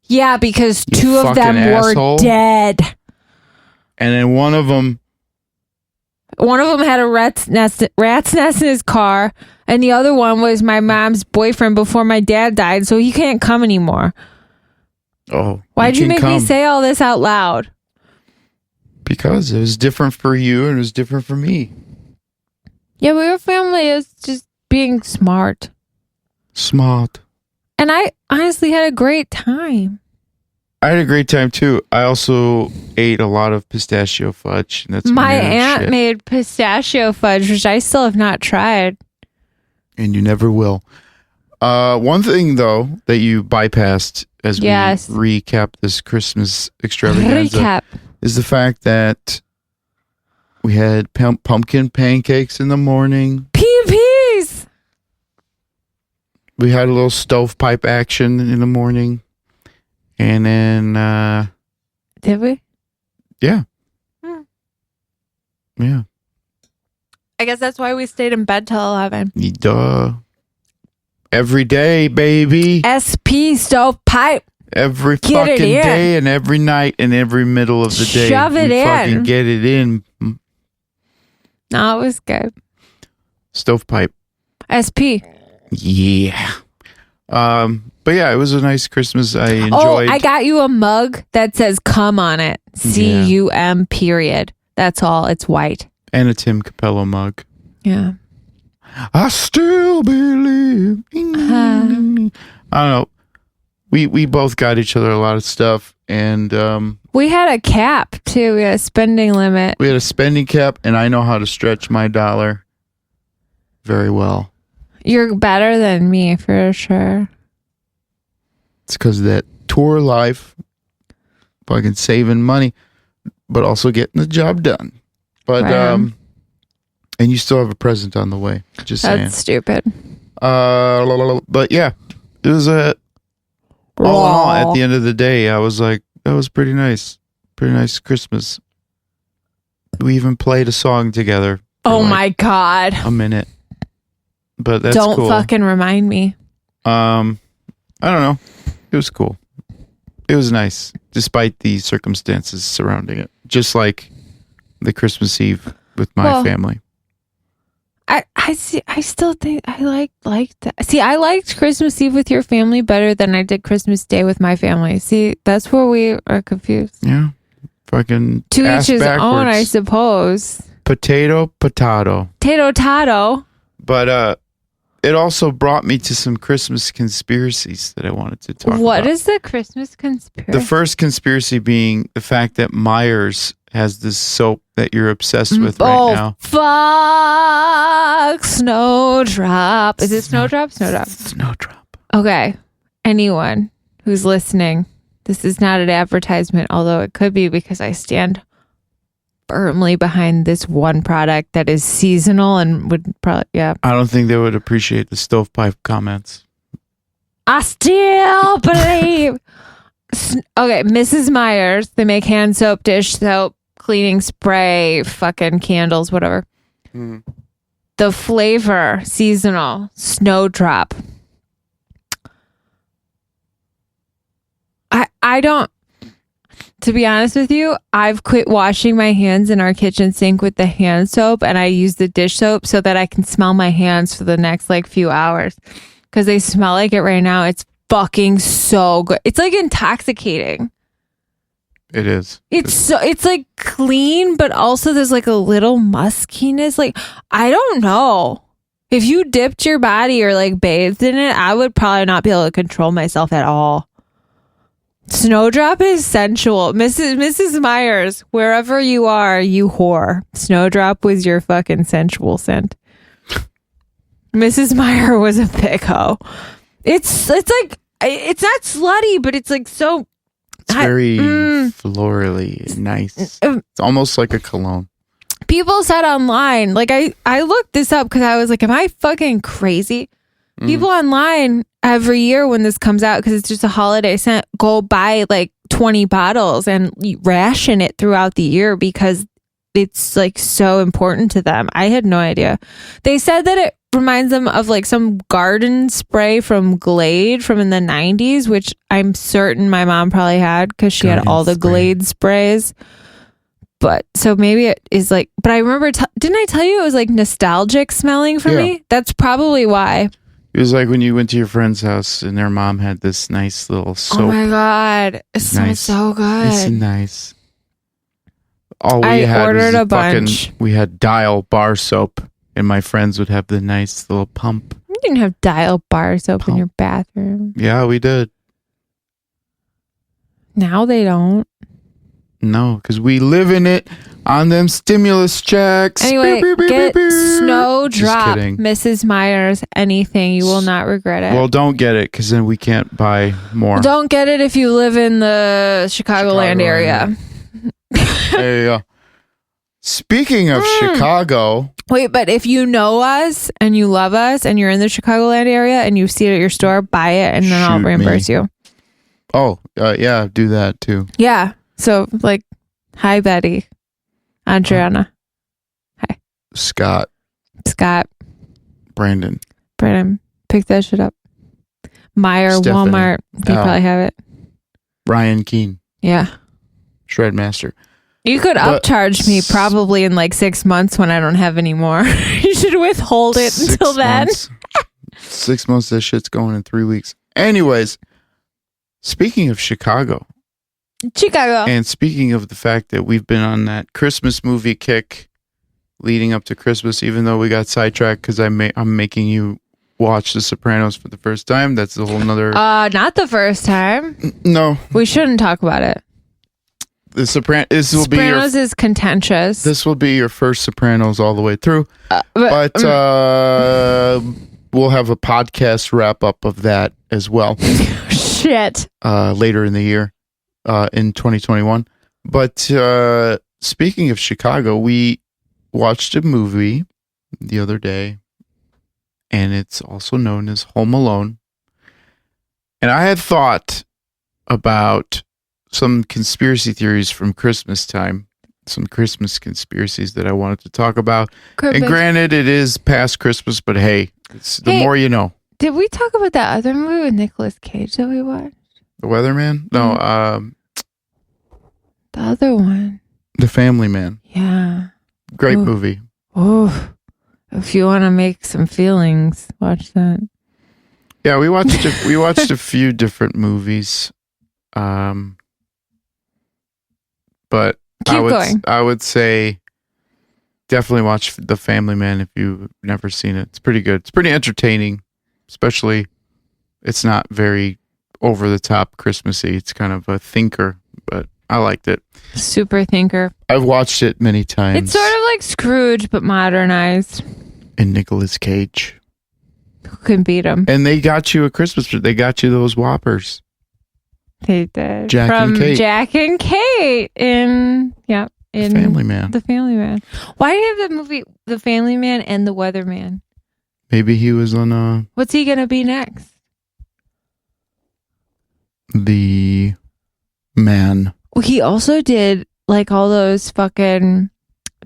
Yeah, because two of them were dead. And then one of them had a rat's nest in his car. And the other one was my mom's boyfriend before my dad died. So he can't come anymore. Oh. Why'd you make me say all this out loud? Because it was different for you and it was different for me. Yeah, but your family is just being smart. Smart. And I honestly had a great time. I had a great time too. I also ate a lot of pistachio fudge. And that's my aunt made pistachio fudge, which I still have not tried. And you never will. One thing though that you bypassed as we recap this Christmas extravaganza is the fact that we had pumpkin pancakes in the morning. PPs! We had a little stovepipe action in the morning. And then... Did we? Yeah. Yeah. I guess that's why we stayed in bed till 11. Duh. Every day, baby. SP stovepipe. Every fucking day and every night and every middle of the day. Shove it in. Fucking get it in. No, it was good. Stovepipe. SP. Yeah. But yeah, it was a nice Christmas. I enjoyed. Oh, I got you a mug that says "cum" on it. CUM period. That's all. It's white. And a Tim Capello mug. Yeah. I still believe. I don't know. We both got each other a lot of stuff, and we had a cap too. We had a spending limit. We had a spending cap, and I know how to stretch my dollar very well. You're better than me for sure. It's because of that tour life, fucking saving money, but also getting the job done. But and you still have a present on the way. Just saying. That's stupid. But yeah, it was a. All in all, at the end of the day, I was like, that was pretty nice. Pretty nice Christmas. We even played a song together. Oh my God. A minute. But that's cool. Don't fucking remind me. I don't know. It was cool. It was nice, despite the circumstances surrounding it. Just like the Christmas Eve with my family. I see. I still think I liked that. See, I liked Christmas Eve with your family better than I did Christmas Day with my family. See, that's where we are confused. Yeah, fucking to each his own, I suppose. Potato. Tato. But it also brought me to some Christmas conspiracies that I wanted to talk about. What is the Christmas conspiracy? The first conspiracy being the fact that Myers has this soap that you're obsessed with right now. Fuck Snowdrop. Is it Snowdrop? Snowdrop. Okay. Anyone who's listening, this is not an advertisement, although it could be because I stand firmly behind this one product that is seasonal and would probably, yeah. I don't think they would appreciate the stovepipe comments. I still believe. Okay, Mrs. Myers. They make hand soap, dish soap, cleaning spray, fucking candles, whatever. Mm. The flavor, seasonal, Snowdrop. I don't, to be honest with you, I've quit washing my hands in our kitchen sink with the hand soap, and I use the dish soap so that I can smell my hands for the next like few hours because they smell like it right now. It's fucking so good. It's like intoxicating. It is. It's like clean, but also there's like a little muskiness. Like, I don't know. If you dipped your body or like bathed in it, I would probably not be able to control myself at all. Snowdrop is sensual. Mrs. Myers, wherever you are, you whore. Snowdrop was your fucking sensual scent. Mrs. Meyer was a big hoe. It's like, it's not slutty, but it's like so... It's very florally nice. It's almost like a cologne. People said online, like I looked this up because I was like, am I fucking crazy? People online every year when this comes out, because it's just a holiday scent, go buy like 20 bottles and ration it throughout the year because it's like so important to them. I had no idea. They said that it reminds them of like some garden spray from Glade from in the 90s, which I'm certain my mom probably had because she had all the Glade sprays. But so maybe it is like, but I remember, didn't I tell you it was like nostalgic smelling for me? That's probably why. It was like when you went to your friend's house and their mom had this nice little soap. Oh my God. It smells so good. It's nice. All we I had ordered was a bunch. We had Dial bar soap, and my friends would have the nice little pump. You didn't have Dial bar soap in your bathroom. Yeah, we did. Now they don't. No, because we live in it on them stimulus checks. Anyway, get Snowdrop, kidding. Mrs. Myers, anything. You will not regret it. Well, don't get it, because then we can't buy more. Don't get it if you live in the Chicagoland area. There you go. Speaking of Chicago. Wait, but if you know us and you love us and you're in the Chicagoland area and you see it at your store, buy it and then I'll reimburse you. Oh, yeah, do that too. Yeah. So, like, hi, Betty. Adriana. Hi. Scott. Brandon. Pick that shit up. Meyer, Stephanie. Walmart. You probably have it. Ryan Keene. Yeah. Shredmaster. You could upcharge me probably in like 6 months when I don't have any more. You should withhold it until then. 6 months, that shit's going in 3 weeks. Anyways, speaking of Chicago. And speaking of the fact that we've been on that Christmas movie kick leading up to Christmas, even though we got sidetracked because I'm making you watch The Sopranos for the first time. That's a whole nother... not the first time. No. We shouldn't talk about it. The Sopranos is contentious. This will be your first Sopranos all the way through. But we'll have a podcast wrap up of that as well. Shit. Later in the year, in 2021. But speaking of Chicago, we watched a movie the other day, and it's also known as Home Alone. And I had thought about some conspiracy theories from Christmas time, some Christmas conspiracies that I wanted to talk about. And granted, it is past Christmas, but hey, it's the more you know. Did we talk about that other movie with Nicolas Cage that we watched? The Weatherman? No, the other one. The Family Man. Yeah. Great movie. Oh, if you want to make some feelings, watch that. Yeah, we watched a few different movies. But I would say definitely watch The Family Man if you've never seen it. It's pretty good. It's pretty entertaining, especially it's not very over the top Christmassy. It's kind of a thinker, but I liked it. Super thinker. I've watched it many times. It's sort of like Scrooge, but modernized. And Nicolas Cage. Who can beat him? And they got you a Christmas tree. They got you those Whoppers. They did. Jack and Kate. Jack and Kate. Yeah. in Family Man. The Family Man. Why do you have the movie The Family Man and The Weatherman? Maybe he was on What's he gonna be next? The Man. Well, he also did like all those fucking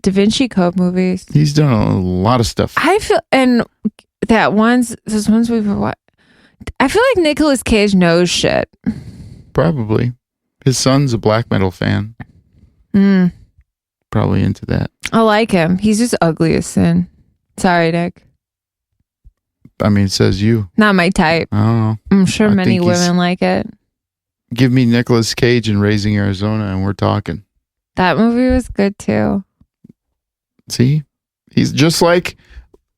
Da Vinci Code movies. He's done a lot of stuff. I feel, and those ones we've watched. I feel like Nicolas Cage knows shit. Probably. His son's a black metal fan. Probably into that. I like him. He's just ugly as sin. Sorry, Nick. I mean, it says you. Not my type. I don't know. I'm sure many women like it. Give me Nicolas Cage in Raising Arizona and we're talking. That movie was good too. See? He's just like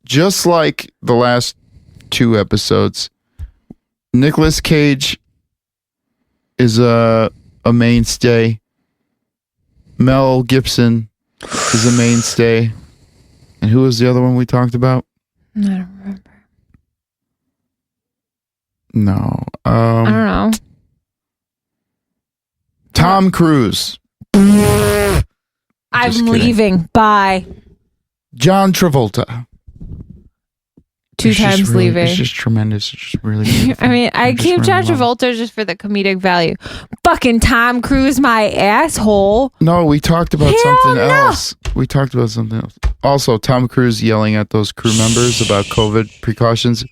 the last 2 episodes. Nicolas Cage is a mainstay. Mel Gibson is a mainstay. And who was the other one we talked about? I don't remember. No. I don't know. Tom Cruise. I'm leaving. Bye. John Travolta. 2 times really, leaving. It's just tremendous. It's just really beautiful. I mean, I keep John Travolta just for the comedic value. Fucking Tom Cruise, my asshole. No, we talked about something else. We talked about something else. Also, Tom Cruise yelling at those crew members about COVID precautions.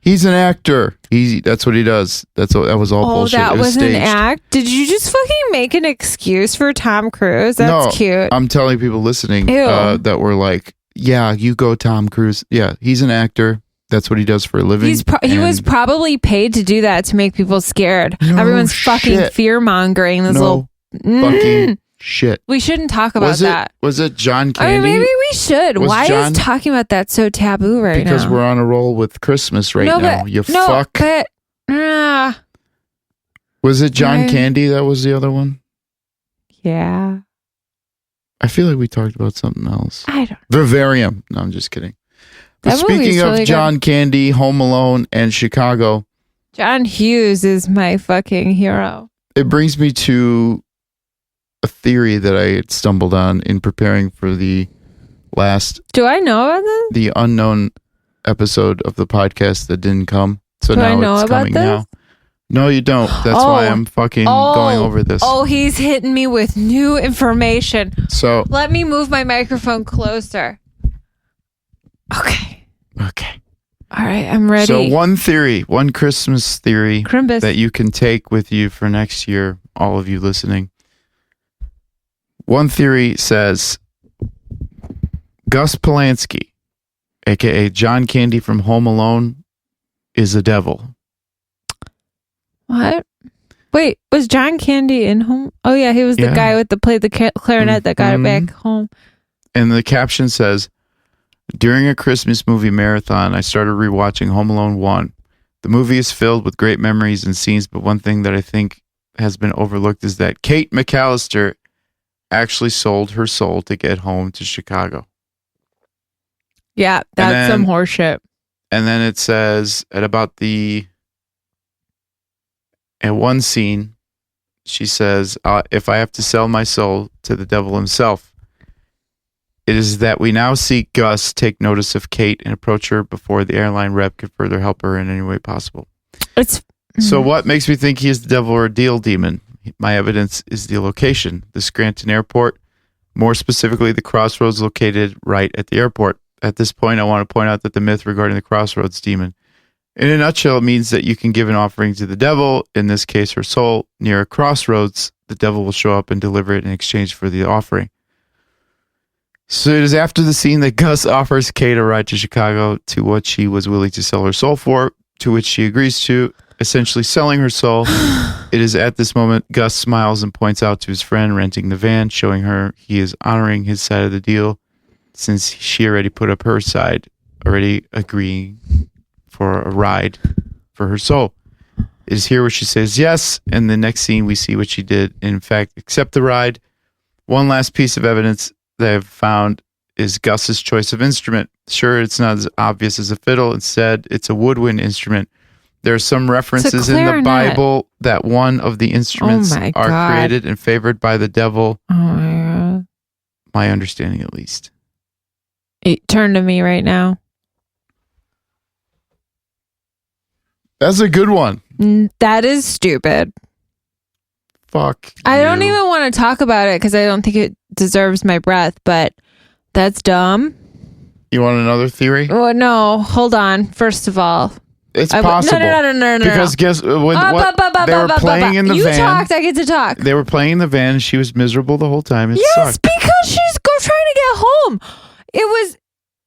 He's an actor. That's what he does. That was all bullshit. Oh, that was staged. an act? Did you just fucking make an excuse for Tom Cruise? That's cute. I'm telling people listening that were like, yeah, you go Tom Cruise. Yeah, he's an actor. That's what he does for a living. He was probably paid to do that to make people scared. Everyone's fucking fear-mongering this little... fucking shit. We shouldn't talk about that. Was it John Candy? I mean, maybe we should. Why is talking about that so taboo right now? Because we're on a roll with Christmas now. Fuck. But, was it John Candy that was the other one? Yeah. I feel like we talked about something else. I don't. Vivarium. No, I'm just kidding. But speaking of really John Candy, Home Alone, and Chicago, John Hughes is my fucking hero. It brings me to a theory that I had stumbled on in preparing for the last. Do I know about this? The unknown episode of the podcast that didn't come. So now it's coming now. No, you don't. That's why I'm fucking going over this. Oh, he's hitting me with new information. So let me move my microphone closer. Okay. All right, I'm ready. So one Christmas theory that you can take with you for next year, all of you listening. One theory says Gus Polanski, aka John Candy from Home Alone, is a devil. What? Wait, was John Candy in Home? Oh yeah, he was the guy with played the clarinet that got it back home. And the caption says, during a Christmas movie marathon, I started rewatching Home Alone 1. The movie is filled with great memories and scenes, but one thing that I think has been overlooked is that Kate McAllister actually sold her soul to get home to Chicago. Yeah, that's some horseshit. And then it says at one scene, she says, if I have to sell my soul to the devil himself, it is that we now see Gus take notice of Kate and approach her before the airline rep could further help her in any way possible. So what makes me think he is the devil or a deal demon? My evidence is the location, the Scranton Airport, more specifically the crossroads located right at the airport. At this point, I want to point out that the myth regarding the crossroads demon, in a nutshell, it means that you can give an offering to the devil, in this case her soul, near a crossroads. The devil will show up and deliver it in exchange for the offering. So it is after the scene that Gus offers Kate a ride to Chicago to what she was willing to sell her soul for, to which she agrees to, essentially selling her soul. It is at this moment Gus smiles and points out to his friend renting the van, showing her he is honoring his side of the deal since she already put up her side, already agreeing for a ride for her soul. It is here where she says yes, and the next scene we see what she did, in fact, accept the ride. One last piece of evidence that I've found is Gus's choice of instrument. Sure, it's not as obvious as a fiddle. Instead, it's a woodwind instrument. There are some references in the Bible that one of the instruments are created and favored by the devil. Oh my God. My understanding, at least. Turn to me right now. That's a good one. That is stupid. Fuck. I don't even want to talk about it because I don't think it deserves my breath, but that's dumb. You want another theory? Well, no, hold on. First of all, it's possible. No. Because guess when they were playing in the van. You talked. I get to talk. They were playing in the van. And she was miserable the whole time. It sucked. Because she's trying to get home. It was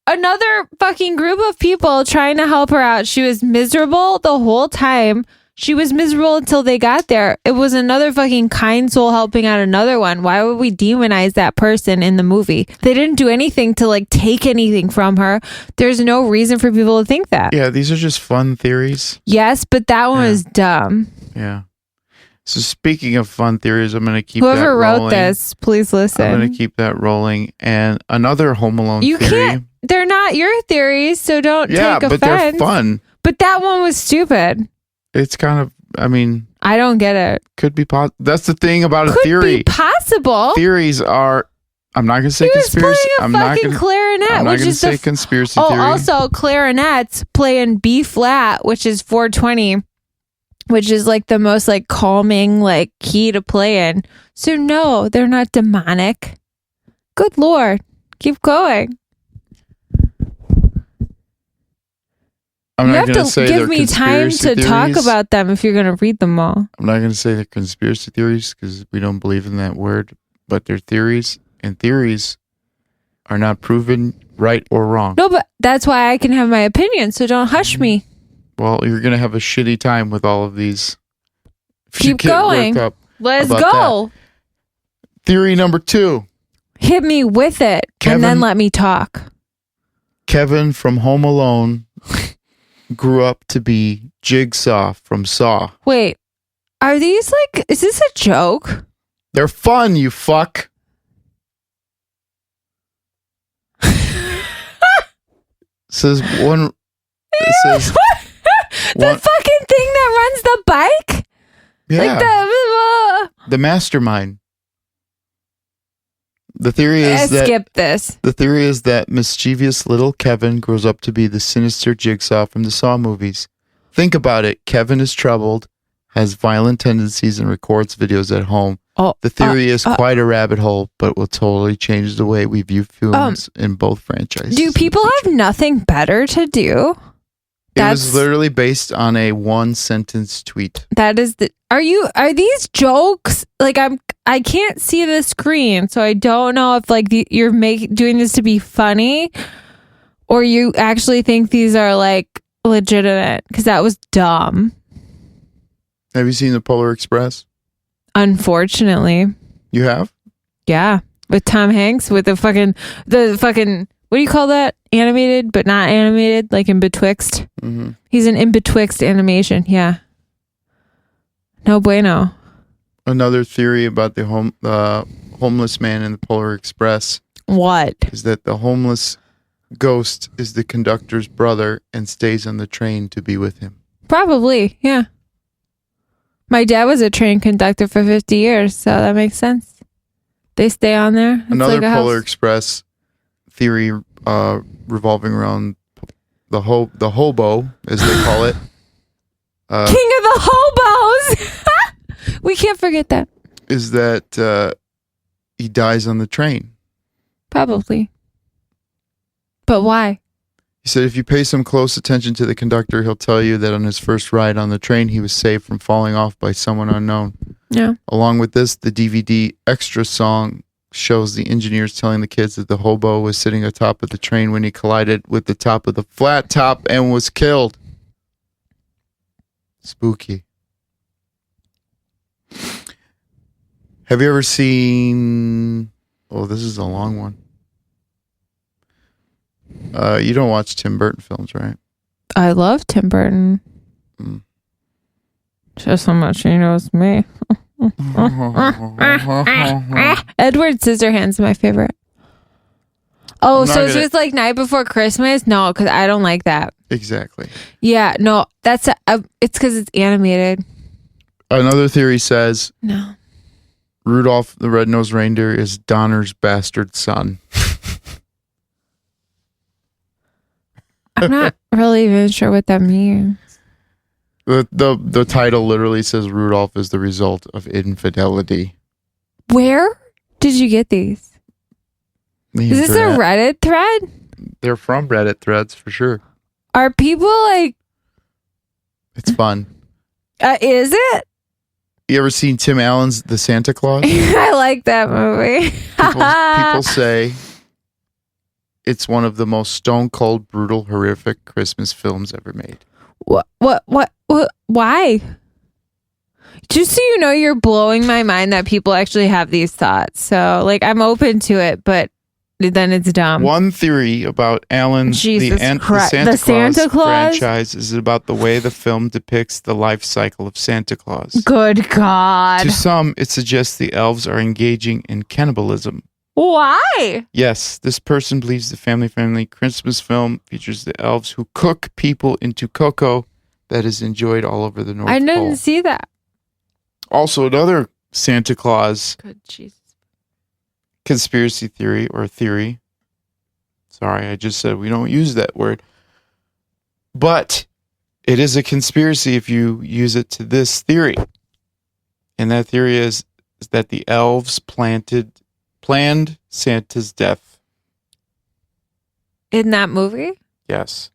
another fucking group of people trying to help her out. She was miserable the whole time. She was miserable until they got there. It was another fucking kind soul helping out another one. Why would we demonize that person in the movie? They didn't do anything to like take anything from her. There's no reason for people to think that. Yeah, these are just fun theories. Yes, but that one was dumb. Yeah. So speaking of fun theories, I'm going to keep Whoever that rolling. wrote this, please listen. I'm going to keep that rolling. And another Home Alone theory. They're not your theories, so don't take offense. Yeah, but they're fun. But that one was stupid. It's kind of, I don't get it. Could be possible. That's the thing about a theory. Could be possible. Theories are, I'm not going to say conspiracy. I'm not going to clarinet. I'm not going to say conspiracy theory. Oh, also clarinets playing B flat, which is 420, which is like the most like calming like key to play in. So no, they're not demonic. Good Lord. Keep going. I'm not going to say give me time to talk about them if you're going to read them all. I'm not going to say they're conspiracy theories because we don't believe in that word, but they're theories, and theories are not proven right or wrong. No, but that's why I can have my opinion, so don't hush me. Well, you're going to have a shitty time with all of these. Keep going. Let's go. That. Theory number 2. Hit me with it, and then let me talk. Kevin from Home Alone grew up to be Jigsaw from Saw. Wait, are these like, is this a joke? They're fun, you fuck. Says one. It says the fucking thing that runs the bike. Yeah, like the mastermind. The theory is skip this. The theory is that mischievous little Kevin grows up to be the sinister Jigsaw from the Saw movies. Think about it. Kevin is troubled, has violent tendencies, and records videos at home. The theory is quite a rabbit hole, but will totally change the way we view films in both franchises. Do people have nothing better to do? It was literally based on a 1-sentence tweet. That is are these jokes? Like I can't see the screen, so I don't know if like you're doing this to be funny or you actually think these are like legitimate, because that was dumb. Have you seen the Polar Express? Unfortunately. You have? Yeah. With Tom Hanks, with the fucking what do you call that? Animated, but not animated, like in betwixt. Mm-hmm. He's an in betwixt animation. Yeah. No bueno. Another theory about the homeless man in the Polar Express. What? Is that the homeless ghost is the conductor's brother and stays on the train to be with him. Probably, yeah. My dad was a train conductor for 50 years, so that makes sense. They stay on there. It's another like Polar Express theory revolving around the hobo, as they call it. King of the hobos! We can't forget that. Is that he dies on the train. Probably. But why? He said if you pay some close attention to the conductor, he'll tell you that on his first ride on the train, he was saved from falling off by someone unknown. Yeah. Along with this, the DVD extra song shows the engineers telling the kids that the hobo was sitting atop of the train when he collided with the top of the flat top and was killed. Spooky. Have you ever seen... Oh, this is a long one. You don't watch Tim Burton films, right? I love Tim Burton. Just how much he knows me. Edward Scissorhands is my favorite. Oh, so it's just like Night Before Christmas? No, because I don't like that. Exactly. Yeah, no, that's it's because it's animated. Another theory says no. Rudolph the Red-Nosed Reindeer is Donner's bastard son. I'm not really even sure what that means. The title literally says Rudolph is the result of infidelity. Where did you get these? Is this a Reddit thread? They're from Reddit threads for sure. Are people like... It's fun. Is it? You ever seen Tim Allen's The Santa Claus? I like that movie. People say it's one of the most stone cold, brutal, horrific Christmas films ever made. What? Why? Just so you know, you're blowing my mind that people actually have these thoughts. So, like, I'm open to it, but then it's dumb. One theory about Allen's the Santa Claus franchise is about the way the film depicts the life cycle of Santa Claus. Good God. To some, it suggests the elves are engaging in cannibalism. Why? Yes, this person believes the family-friendly Christmas film features the elves who cook people into cocoa that is enjoyed all over the North Pole. I didn't see that. Also, another Santa Claus Good Jesus. Conspiracy theory or theory. Sorry, I just said we don't use that word. But it is a conspiracy if you use it to this theory. And that theory is that the elves planned Santa's death. In that movie? Yes.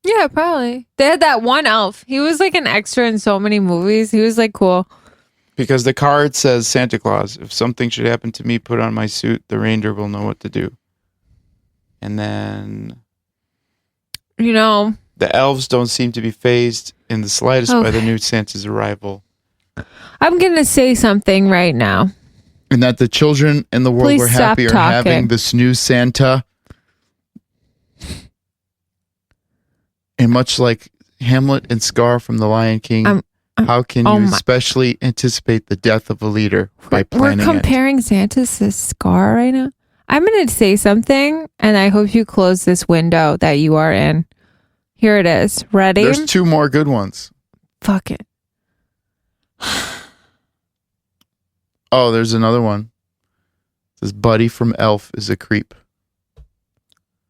Yeah, probably. They had that one elf. He was like an extra in so many movies. He was like cool. Because the card says Santa Claus. If something should happen to me, put on my suit. The reindeer will know what to do. And then... You know... The elves don't seem to be fazed in the slightest by the new Santa's arrival. I'm going to say something right now. And that the children in the world were happy are having this new Santa. And much like Hamlet and Scar from The Lion King... How can you especially anticipate the death of a leader by planning it? We're comparing Santa to Scar right now. I'm going to say something, and I hope you close this window that you are in. Here it is. Ready? There's two more good ones. Fuck it. Oh, there's another one. It says, Buddy from Elf is a creep.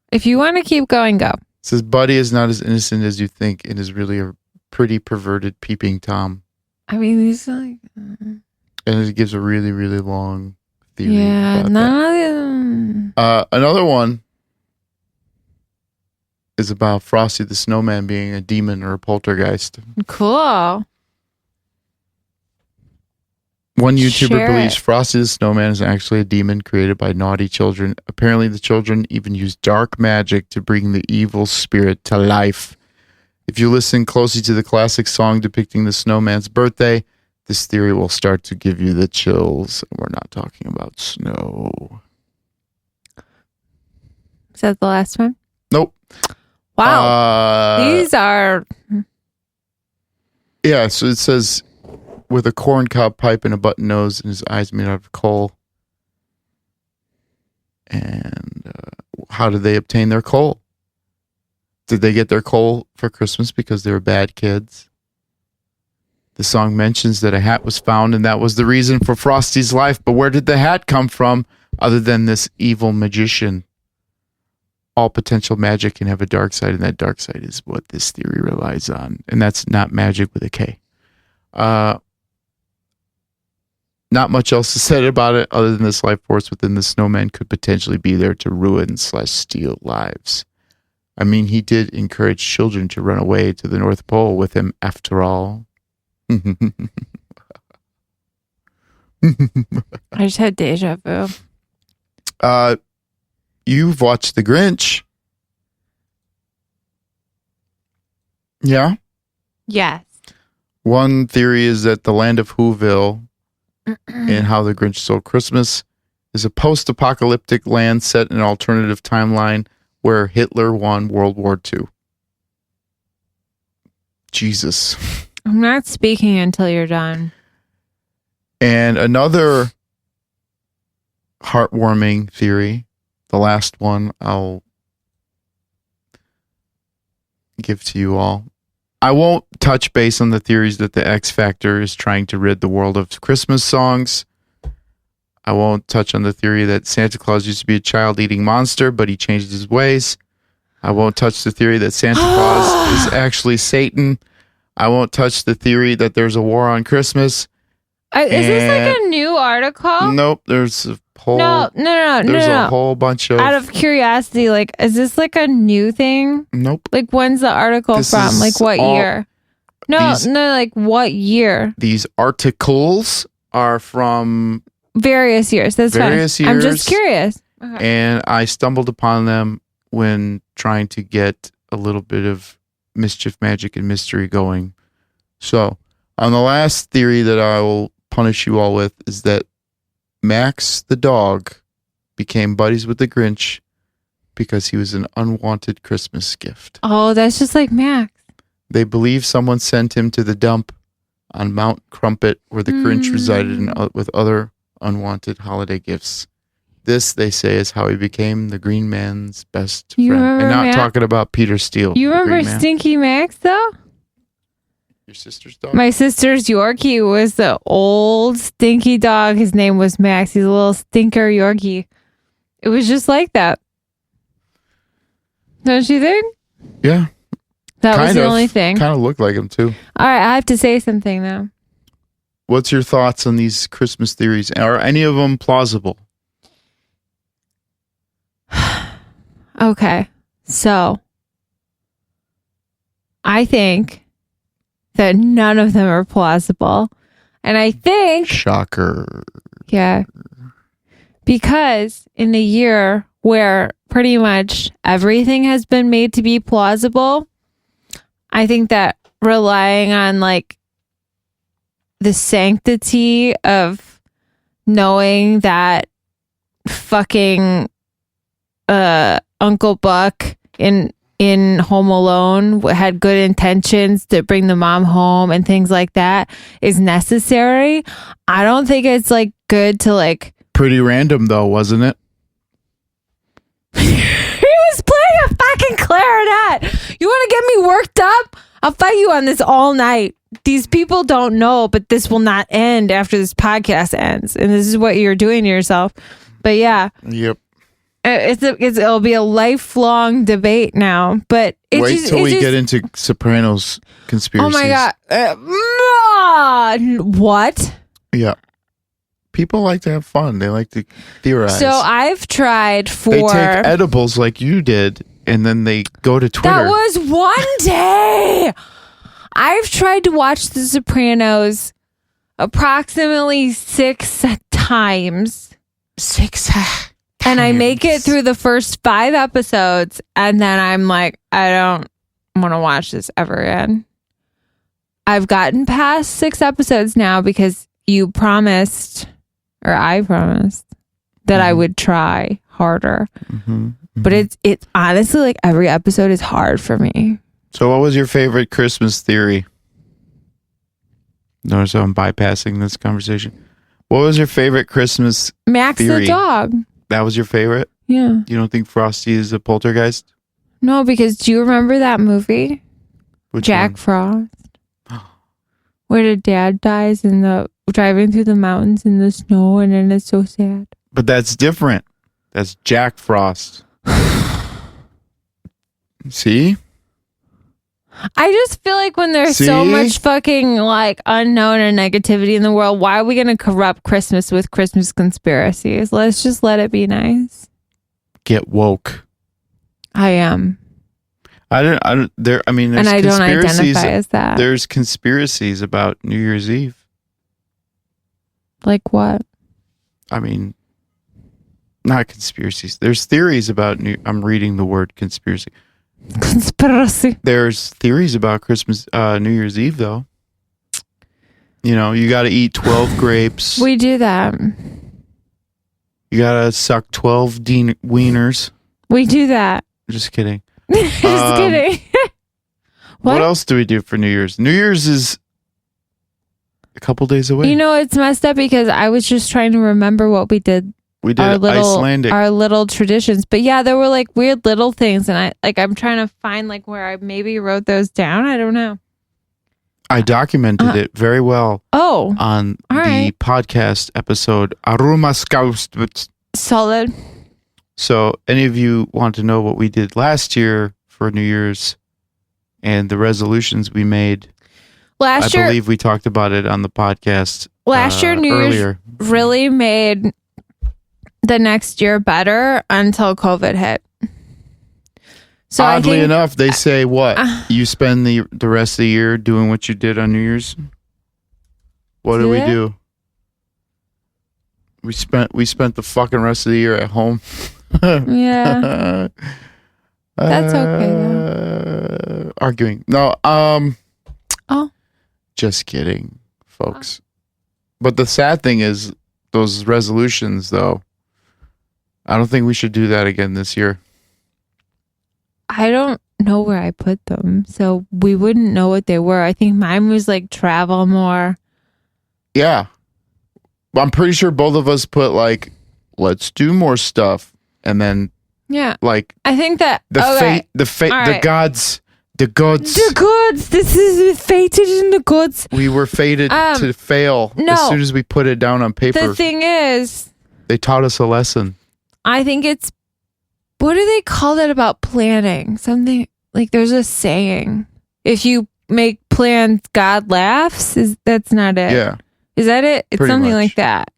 If you want to keep going, go. It says, Buddy is not as innocent as you think and is really a pretty perverted peeping Tom. I mean, he's like... And it gives a really, really long theory. Yeah, another one is about Frosty the Snowman being a demon or a poltergeist. Cool. One YouTuber believes Frosty the Snowman is actually a demon created by naughty children. Apparently, the children even use dark magic to bring the evil spirit to life. If you listen closely to the classic song depicting the snowman's birthday, this theory will start to give you the chills. We're not talking about snow. Is that the last one? Nope. Wow. These are... Yeah, so it says, with a corncob pipe and a button nose and his eyes made out of coal. And how did they obtain their coal? Did they get their coal for Christmas because they were bad kids? The song mentions that a hat was found and that was the reason for Frosty's life. But where did the hat come from other than this evil magician? All potential magic can have a dark side, and that dark side is what this theory relies on. And that's not magic with a K. Not much else is said about it other than this life force within the snowman could potentially be there to ruin/steal lives. I mean, he did encourage children to run away to the North Pole with him, after all. I just had deja vu. You've watched The Grinch. Yeah? Yes. One theory is that the land of Whoville and How the Grinch Stole Christmas is a post-apocalyptic land set in an alternative timeline where Hitler won World War II. Jesus. I'm not speaking until you're done. And another heartwarming theory, the last one I'll give to you all. I won't touch base on the theories that the X Factor is trying to rid the world of Christmas songs. I won't touch on the theory that Santa Claus used to be a child-eating monster, but he changed his ways. I won't touch the theory that Santa Claus is actually Satan. I won't touch the theory that there's a war on Christmas. Is this like a new article? Nope. There's a whole... No. There's a whole bunch of... Out of curiosity, like, is this like a new thing? Nope. Like, when's the article from? Like, what year? No, like, what year? These articles are from... various years. That's various fine. years. I'm just curious. Okay. And I stumbled upon them when trying to get a little bit of mischief, magic, and mystery going. So, on the last theory that I will punish you all with is that Max the dog became buddies with the Grinch because he was an unwanted Christmas gift. Oh, that's just like Max. They believe someone sent him to the dump on Mount Crumpet where the Grinch resided with other unwanted holiday gifts. This, they say, is how he became the Green Man's best friend. And not talking about Peter Steele. You remember Stinky Max, though? Your sister's dog? My sister's Yorkie was the old stinky dog. His name was Max. He's a little stinker Yorkie. It was just like that. Don't you think? Yeah. That was the only thing. Kind of looked like him, too. All right, I have to say something, though. What's your thoughts on these Christmas theories? Are any of them plausible? Okay, so I think that none of them are plausible. And I think... Shocker. Yeah. Because in a year where pretty much everything has been made to be plausible, I think that relying on like the sanctity of knowing that fucking Uncle Buck in Home Alone had good intentions to bring the mom home and things like that is necessary. I don't think it's like good to like... Pretty random though, wasn't it? He was playing a fucking clarinet. You want to get me worked up? I'll fight you on this all night. These people don't know, but this will not end after this podcast ends. And this is what you're doing to yourself. But yeah. Yep. It'll be a lifelong debate now. But wait till we get into Sopranos conspiracies. Oh my God. What? Yeah. People like to have fun. They like to theorize. So I've tried They take edibles like you did, and then they go to Twitter. That was one day. I've tried to watch The Sopranos approximately 6 times. 6 times. And I make it through the first 5 episodes, and then I'm like, I don't want to watch this ever again. I've gotten past 6 episodes now because you promised, or I promised, that I would try harder. But it's honestly like every episode is hard for me. So what was your favorite Christmas theory? Notice how I'm bypassing this conversation. What was your favorite Christmas Max theory? the dog. That was your favorite? Yeah. You don't think Frosty is a poltergeist? No, because do you remember that movie? Which Jack one? Frost. Where the dad dies in the driving through the mountains in the snow, and then it's so sad. But that's different. That's Jack Frost. See? I just feel like when there's so much fucking like unknown and negativity in the world, why are we going to corrupt Christmas with Christmas conspiracies? Let's just let it be nice. Get woke. I am. There's and I don't identify as that. There's conspiracies about New Year's Eve. Like what? I mean, not conspiracies. There's theories about I'm reading the word conspiracy. Conspiracy. There's theories about Christmas, New Year's Eve, though. You know, you got to eat 12 grapes. We do that. You got to suck 12 wieners. We do that. Just kidding. Just kidding. What else do we do for New Year's? New Year's is a couple days away. You know, it's messed up because I was just trying to remember what we did. We did Icelandic. Our little traditions. But yeah, there were like weird little things. And I'm trying to find like where I maybe wrote those down. I don't know. I documented it very well. Oh. On the podcast episode, Arumaskaust. Solid. So, any of you want to know what we did last year for New Year's and the resolutions we made? I believe we talked about it on the podcast. Last year, New Year's really made the next year better until COVID hit. So oddly enough, they say what? You spend the rest of the year doing what you did on New Year's? What do we do? We spent the fucking rest of the year at home. Yeah. That's okay though. Arguing. No, Oh. Just kidding, folks. But the sad thing is those resolutions though. I don't think we should do that again this year. I don't know where I put them, so we wouldn't know what they were. I think mine was like travel more. Yeah. I'm pretty sure both of us put like, let's do more stuff. And then like I think that the gods. This is fated in the gods. We were fated to fail as soon as we put it down on paper. The thing is, they taught us a lesson. I think it's, what do they call that about planning? Something like there's a saying. If you make plans, God laughs. That's not it. Yeah. Is that it? It's something like that.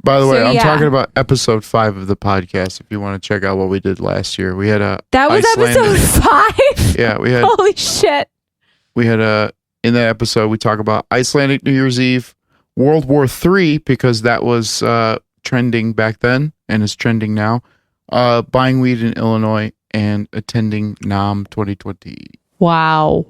By the way, I'm talking about episode 5 of the podcast. If you want to check out what we did last year, we had that was episode 5. Yeah, we had. Holy shit! We had in that episode we talk about Icelandic New Year's Eve, World War III because that was trending back then and is trending now. Buying weed in Illinois and attending NAM 2020. Wow.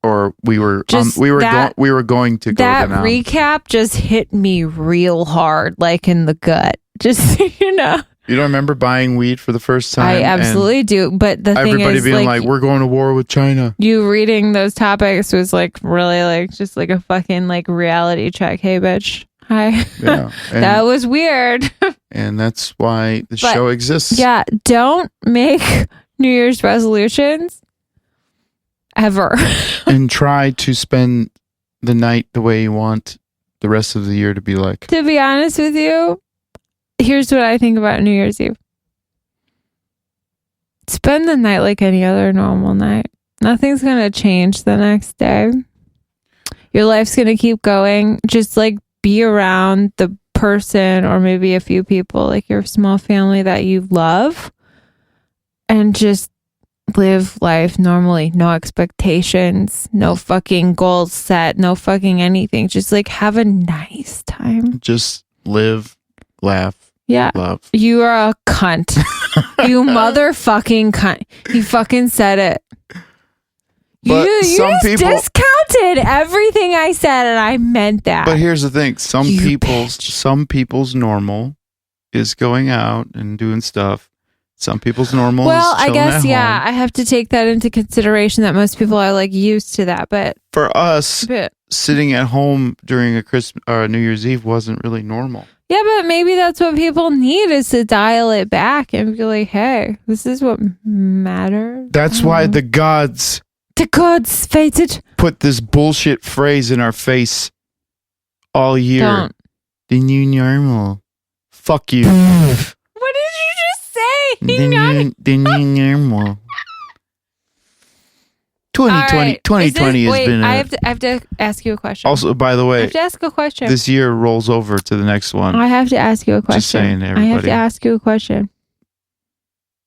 Or we were going to go that to NAM. Recap just hit me real hard, like in the gut. Just so you know. You don't remember buying weed for the first time? I absolutely do. But the thing is, everybody being like, we're going to war with China. You reading those topics was like really like just like a fucking like reality check. Hey, bitch. Hi. Yeah, that was weird. And that's why the show exists. Yeah. Don't make New Year's resolutions. Ever. And try to spend the night the way you want the rest of the year to be like. To be honest with you, here's what I think about New Year's Eve. Spend the night like any other normal night. Nothing's going to change the next day. Your life's going to keep going. Just like be around the person or maybe a few people, like your small family that you love. And just live life normally. No expectations, no fucking goals set, no fucking anything. Just like have a nice time. Just live, laugh, love. You are a cunt. You motherfucking cunt. You fucking said it. But you just discounted everything I said and I meant that. But here's the thing. Some people's normal is going out and doing stuff. Some people's normal is I guess, home. I have to take that into consideration that most people are like used to that. But for us, sitting at home during a Christmas or New Year's Eve wasn't really normal. Yeah, but maybe that's what people need is to dial it back and be like, hey, this is what matters. That's why the gods fated put this bullshit phrase in our face all year. Don't. The new normal. Fuck you. What did you just say? The new normal. 2020 has been I have to ask you a question. Also, by the way, I have to ask a question. This year rolls over to the next one. I have to ask you a question. Just saying, everybody. I have to ask you a question.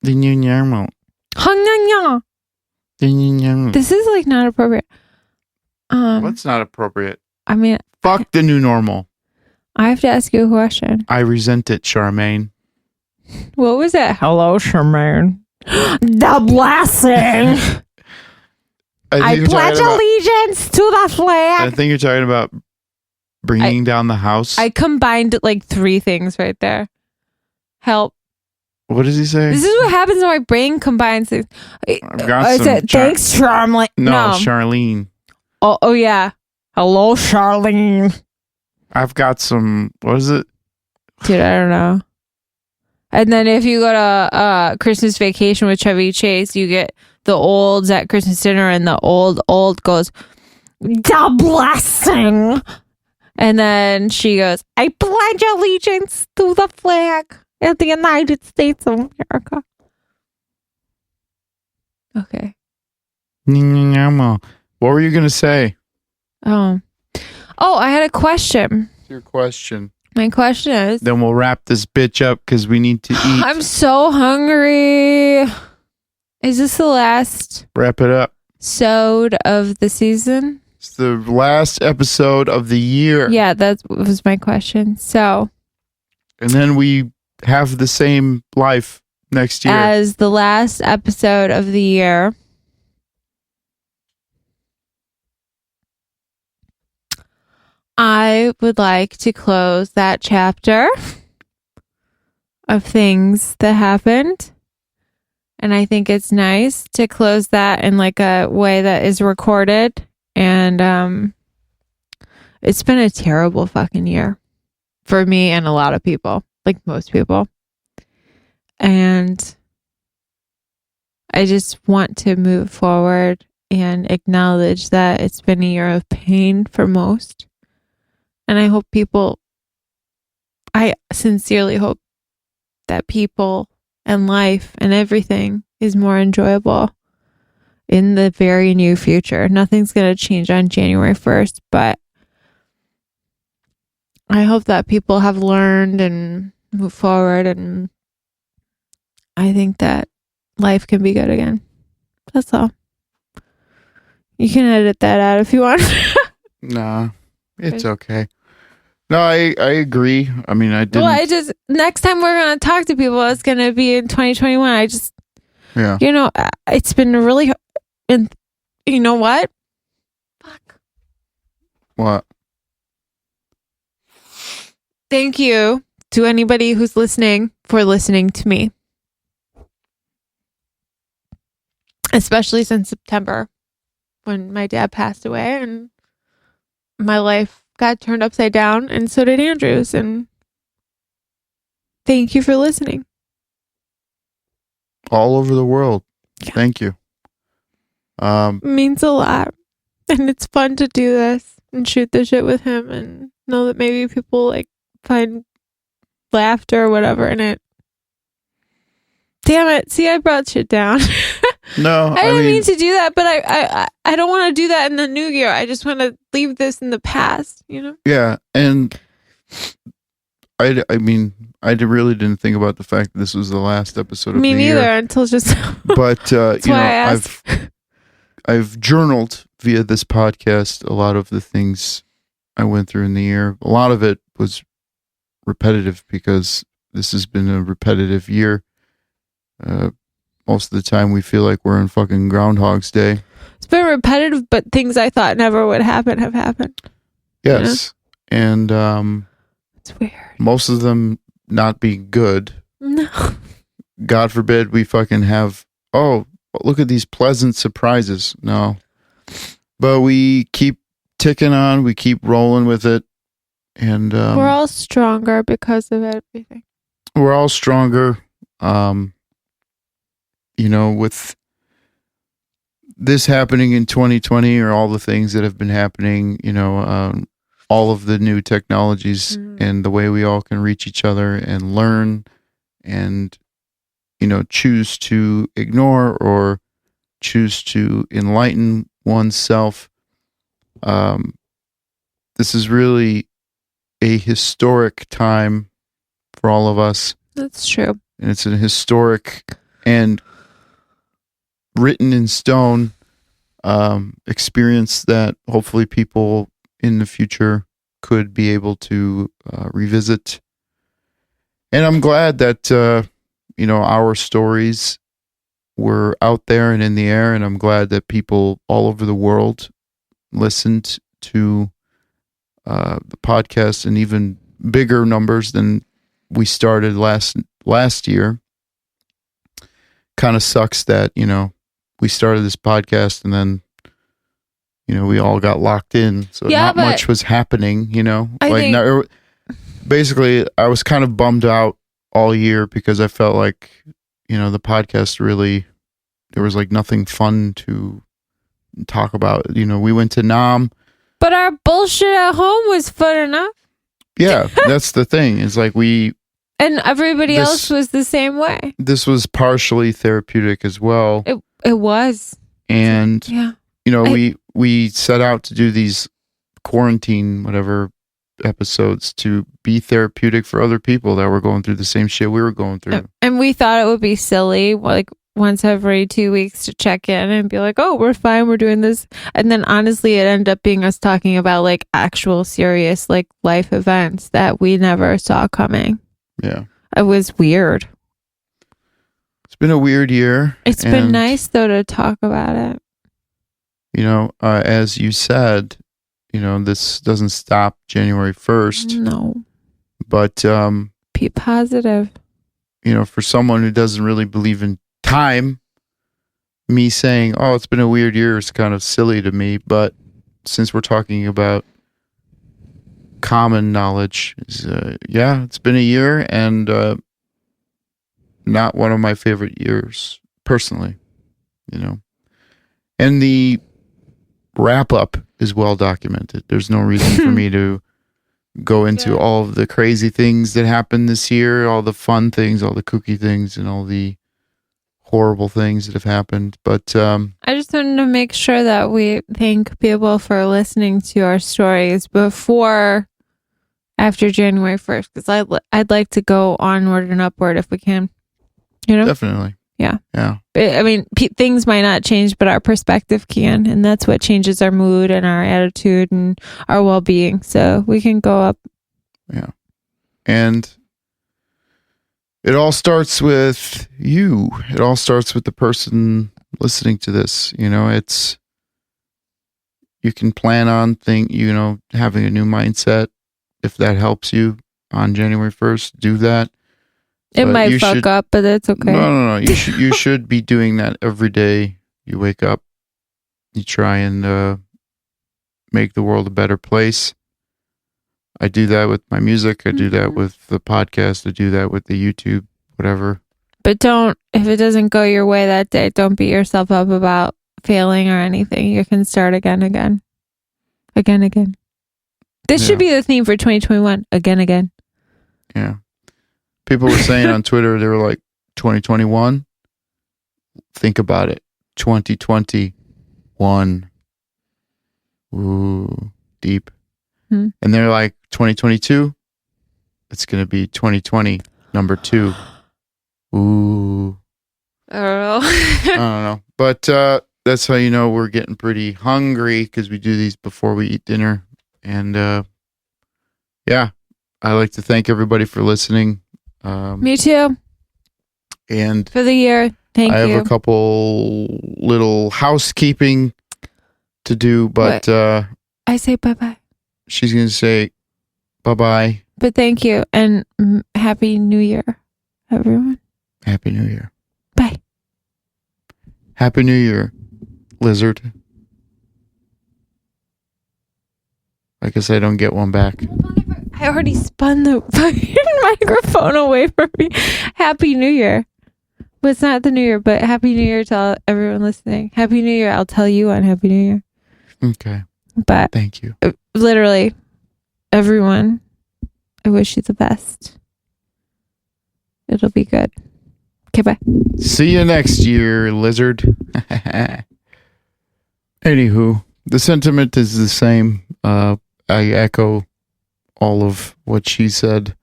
The new normal. The new normal. This is like not appropriate. What's not appropriate? I mean, fuck the new normal. I have to ask you a question. I resent it, Charmaine. What was that? Hello, Charmaine. The blessing. I pledge allegiance to the flag. I think you're talking about bringing down the house. I combined like 3 things right there. Help. What does he say? This is what happens when my brain combines things. Thanks, Charmaine. No, Charlene. Oh, yeah. Hello, Charlene. I've got some. What is it? Dude, I don't know. And then if you go to Christmas Vacation with Chevy Chase, you get the olds at Christmas dinner, and the old goes, the blessing. And then she goes, I pledge allegiance to the flag of the United States of America. Okay. What were you going to say? Oh, I had a question. What's your question? My question is... Then we'll wrap this bitch up because we need to eat. I'm so hungry. Is this the last... Wrap it up. ...episode of the season? It's the last episode of the year. Yeah, that was my question. So... And then we have the same life next year. As the last episode of the year... I would like to close that chapter of things that happened. And I think it's nice to close that in like a way that is recorded. And it's been a terrible fucking year for me and a lot of people, like most people. And I just want to move forward and acknowledge that it's been a year of pain for most. And I sincerely hope that people and life and everything is more enjoyable in the very near future. Nothing's going to change on January 1st, but I hope that people have learned and move forward, and I think that life can be good again. That's all. You can edit that out if you want. Nah, it's okay. No, I agree. I mean, I didn't. Well, next time we're going to talk to people, it's going to be in 2021. Yeah. It's been really, and you know what? Fuck. What? Thank you to anybody who's listening for listening to me. Especially since September, when my dad passed away and my life got turned upside down, and so did Andrew's. And thank you for listening. All over the world. Yeah. Thank you. It means a lot. And it's fun to do this and shoot the shit with him and know that maybe people like find laughter or whatever in it. Damn it. See, I brought shit down. No, I didn't mean to do that, but I don't want to do that in the new year. I just want to leave this in the past, you know? Yeah, and I really didn't think about the fact that this was the last episode of the year. Me neither, until just... But, I've journaled via this podcast a lot of the things I went through in the year. A lot of it was repetitive because this has been a repetitive year. Most of the time we feel like we're in fucking Groundhog's Day. It's been repetitive, but things I thought never would happen have happened. Yes. You know? And it's weird. Most of them not be good. No. God forbid we fucking have, look at these pleasant surprises. No. But we keep ticking on, we keep rolling with it. And we're all stronger because of everything. We're all stronger. With this happening in 2020 or all the things that have been happening, all of the new technologies and the way we all can reach each other and learn and, choose to ignore or choose to enlighten oneself. This is really a historic time for all of us. That's true. And it's a historic and written in stone experience that hopefully people in the future could be able to revisit. And I'm glad that our stories were out there and in the air, and I'm glad that people all over the world listened to the podcast in even bigger numbers than we started last year. Kind of sucks that we started this podcast and then we all got locked in, so not much was happening. Basically I was kind of bummed out all year because I felt like the podcast really, there was like nothing fun to talk about, we went to Nam. But our bullshit at home was fun enough. Yeah, that's the thing. It's like and everybody else was the same way. This was partially therapeutic as well. It was. And, we set out to do these quarantine, whatever, episodes to be therapeutic for other people that were going through the same shit we were going through. And we thought it would be silly, like once every 2 weeks to check in and be like, oh, we're fine, we're doing this. And then honestly, it ended up being us talking about like actual serious like life events that we never saw coming. Yeah. It was weird. It's been a weird year. It's been nice though to talk about it. As you said, this doesn't stop January 1st. No. But be positive. For someone who doesn't really believe in time, me saying, oh, it's been a weird year is kind of silly to me. But since we're talking about common knowledge, it's been a year and not one of my favorite years personally, and the wrap up is well documented. There's no reason for me to go into all of the crazy things that happened this year, all the fun things, all the kooky things, and all the horrible things that have happened. But I just wanted to make sure that we thank people for listening to our stories after January 1st, because I'd like to go onward and upward if we can. Definitely. Yeah. Yeah. I mean, things might not change, but our perspective can. And that's what changes our mood and our attitude and our well-being. So we can go up. Yeah. And it all starts with you. It all starts with the person listening to this. It's, you can plan on having a new mindset. If that helps you on January 1st, do that. It might fuck up, but it's okay. No. You should be doing that every day. You wake up, you try and make the world a better place. I do that with my music. I do that with the podcast. I do that with the YouTube, whatever. But if it doesn't go your way that day, don't beat yourself up about failing or anything. You can start again. This should be the theme for 2021. Again. Yeah. People were saying on Twitter, they were like, 2021? Think about it. 2021. Ooh, deep. And they're like, 2022? It's going to be 2020, number 2. Ooh. I don't know. I don't know. But that's how we're getting pretty hungry because we do these before we eat dinner. And I'd like to thank everybody for listening. Me too. And for the year, thank you. I have a couple little housekeeping to do, but I say bye-bye. She's going to say bye-bye. But thank you, and Happy New Year, everyone. Happy New Year. Bye. Happy New Year, lizard. I guess I don't get one back. I already spun the fucking microphone away from me. Happy New Year. Well, it's not the New Year, but Happy New Year to everyone listening. Happy New Year. I'll tell you on Happy New Year. Okay. But thank you. Literally, everyone, I wish you the best. It'll be good. Okay, bye. See you next year, lizard. Anywho, the sentiment is the same. I echo all of what she said.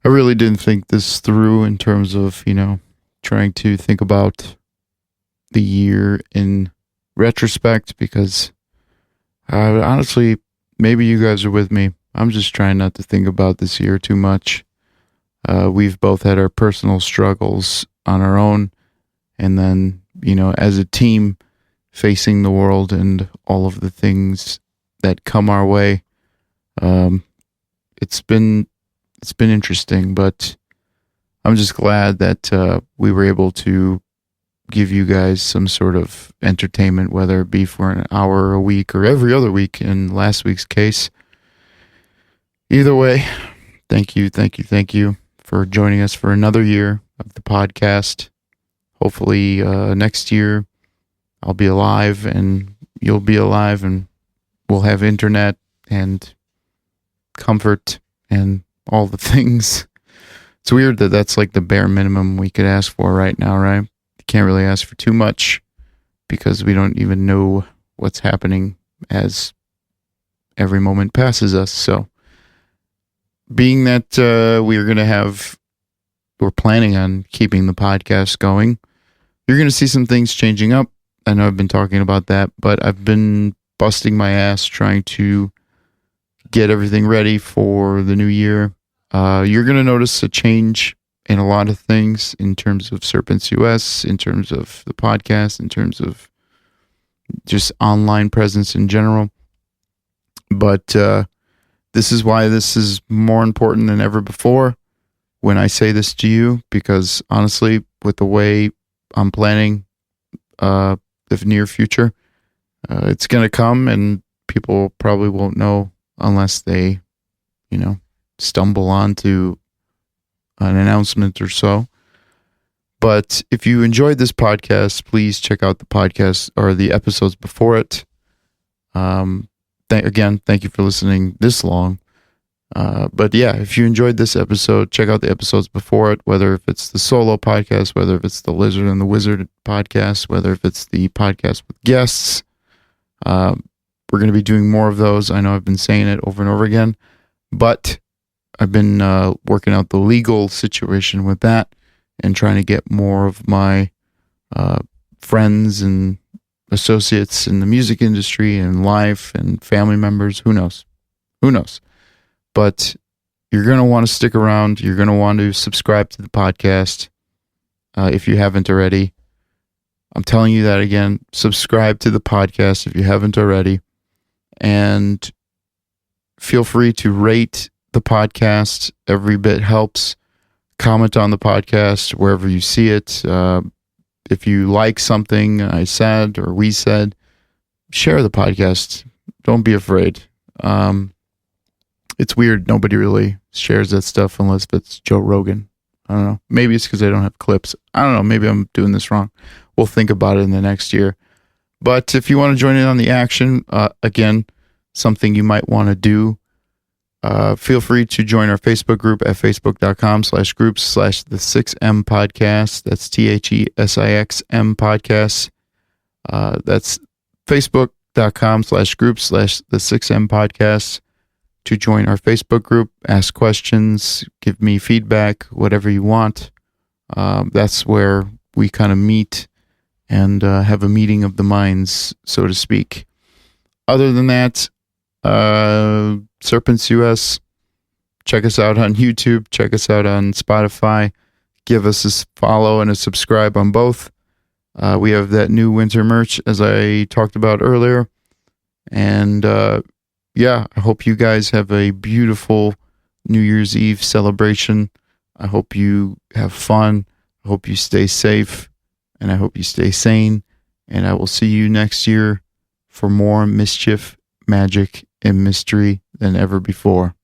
I really didn't think this through in terms of, trying to think about the year in retrospect because honestly, maybe you guys are with me. I'm just trying not to think about this year too much. We've both had our personal struggles on our own. And then, as a team facing the world and all of the things that come our way, it's been interesting, but I'm just glad that we were able to give you guys some sort of entertainment, whether it be for an hour a week or every other week in last week's case. Either way, thank you for joining us for another year of the podcast. Hopefully next year I'll be alive and you'll be alive and we'll have internet and comfort and all the things. It's weird that that's like the bare minimum we could ask for right now, right? You can't really ask for too much because we don't even know what's happening as every moment passes us. So being that we're planning on keeping the podcast going, you're going to see some things changing up. I know I've been talking about that, but I've been busting my ass trying to get everything ready for the new year. You're going to notice a change in a lot of things in terms of Serpents US, in terms of the podcast, in terms of just online presence in general. But this is why this is more important than ever before when I say this to you, because honestly, with the way I'm planning the near future, it's going to come and people probably won't know unless they, stumble onto an announcement or so. But if you enjoyed this podcast, please check out the podcast or the episodes before it. Again, thank you for listening this long. But yeah, if you enjoyed this episode, check out the episodes before it, whether if it's the solo podcast, whether if it's the Lizard and the Wizard podcast, whether if it's the podcast with guests. We're going to be doing more of those. I know I've been saying it over and over again, but I've been working out the legal situation with that and trying to get more of my friends and associates in the music industry and life and family members. Who knows? But you're going to want to stick around. You're going to want to subscribe to the podcast if you haven't already. I'm telling you that again. Subscribe to the podcast if you haven't already. And feel free to rate the podcast. Every bit helps. Comment on the podcast wherever you see it. If you like something I said or we said, share the podcast. Don't be afraid. It's weird. Nobody really shares that stuff unless it's Joe Rogan. I don't know. Maybe it's because I don't have clips. I don't know. Maybe I'm doing this wrong. We'll think about it in the next year. But if you want to join in on the action, again, something you might want to do, feel free to join our Facebook group at facebook.com/groups/the6M podcast. That's THESIXM podcast. That's facebook.com/groups/the6M podcast to join our Facebook group, ask questions, give me feedback, whatever you want. That's where we kind of meet and have a meeting of the minds, so to speak. Other than that, Serpents US, check us out on YouTube, check us out on Spotify, give us a follow and a subscribe on both. We have that new winter merch, as I talked about earlier. And I hope you guys have a beautiful New Year's Eve celebration. I hope you have fun. I hope you stay safe. And I hope you stay sane. And I will see you next year for more mischief, magic, and mystery than ever before.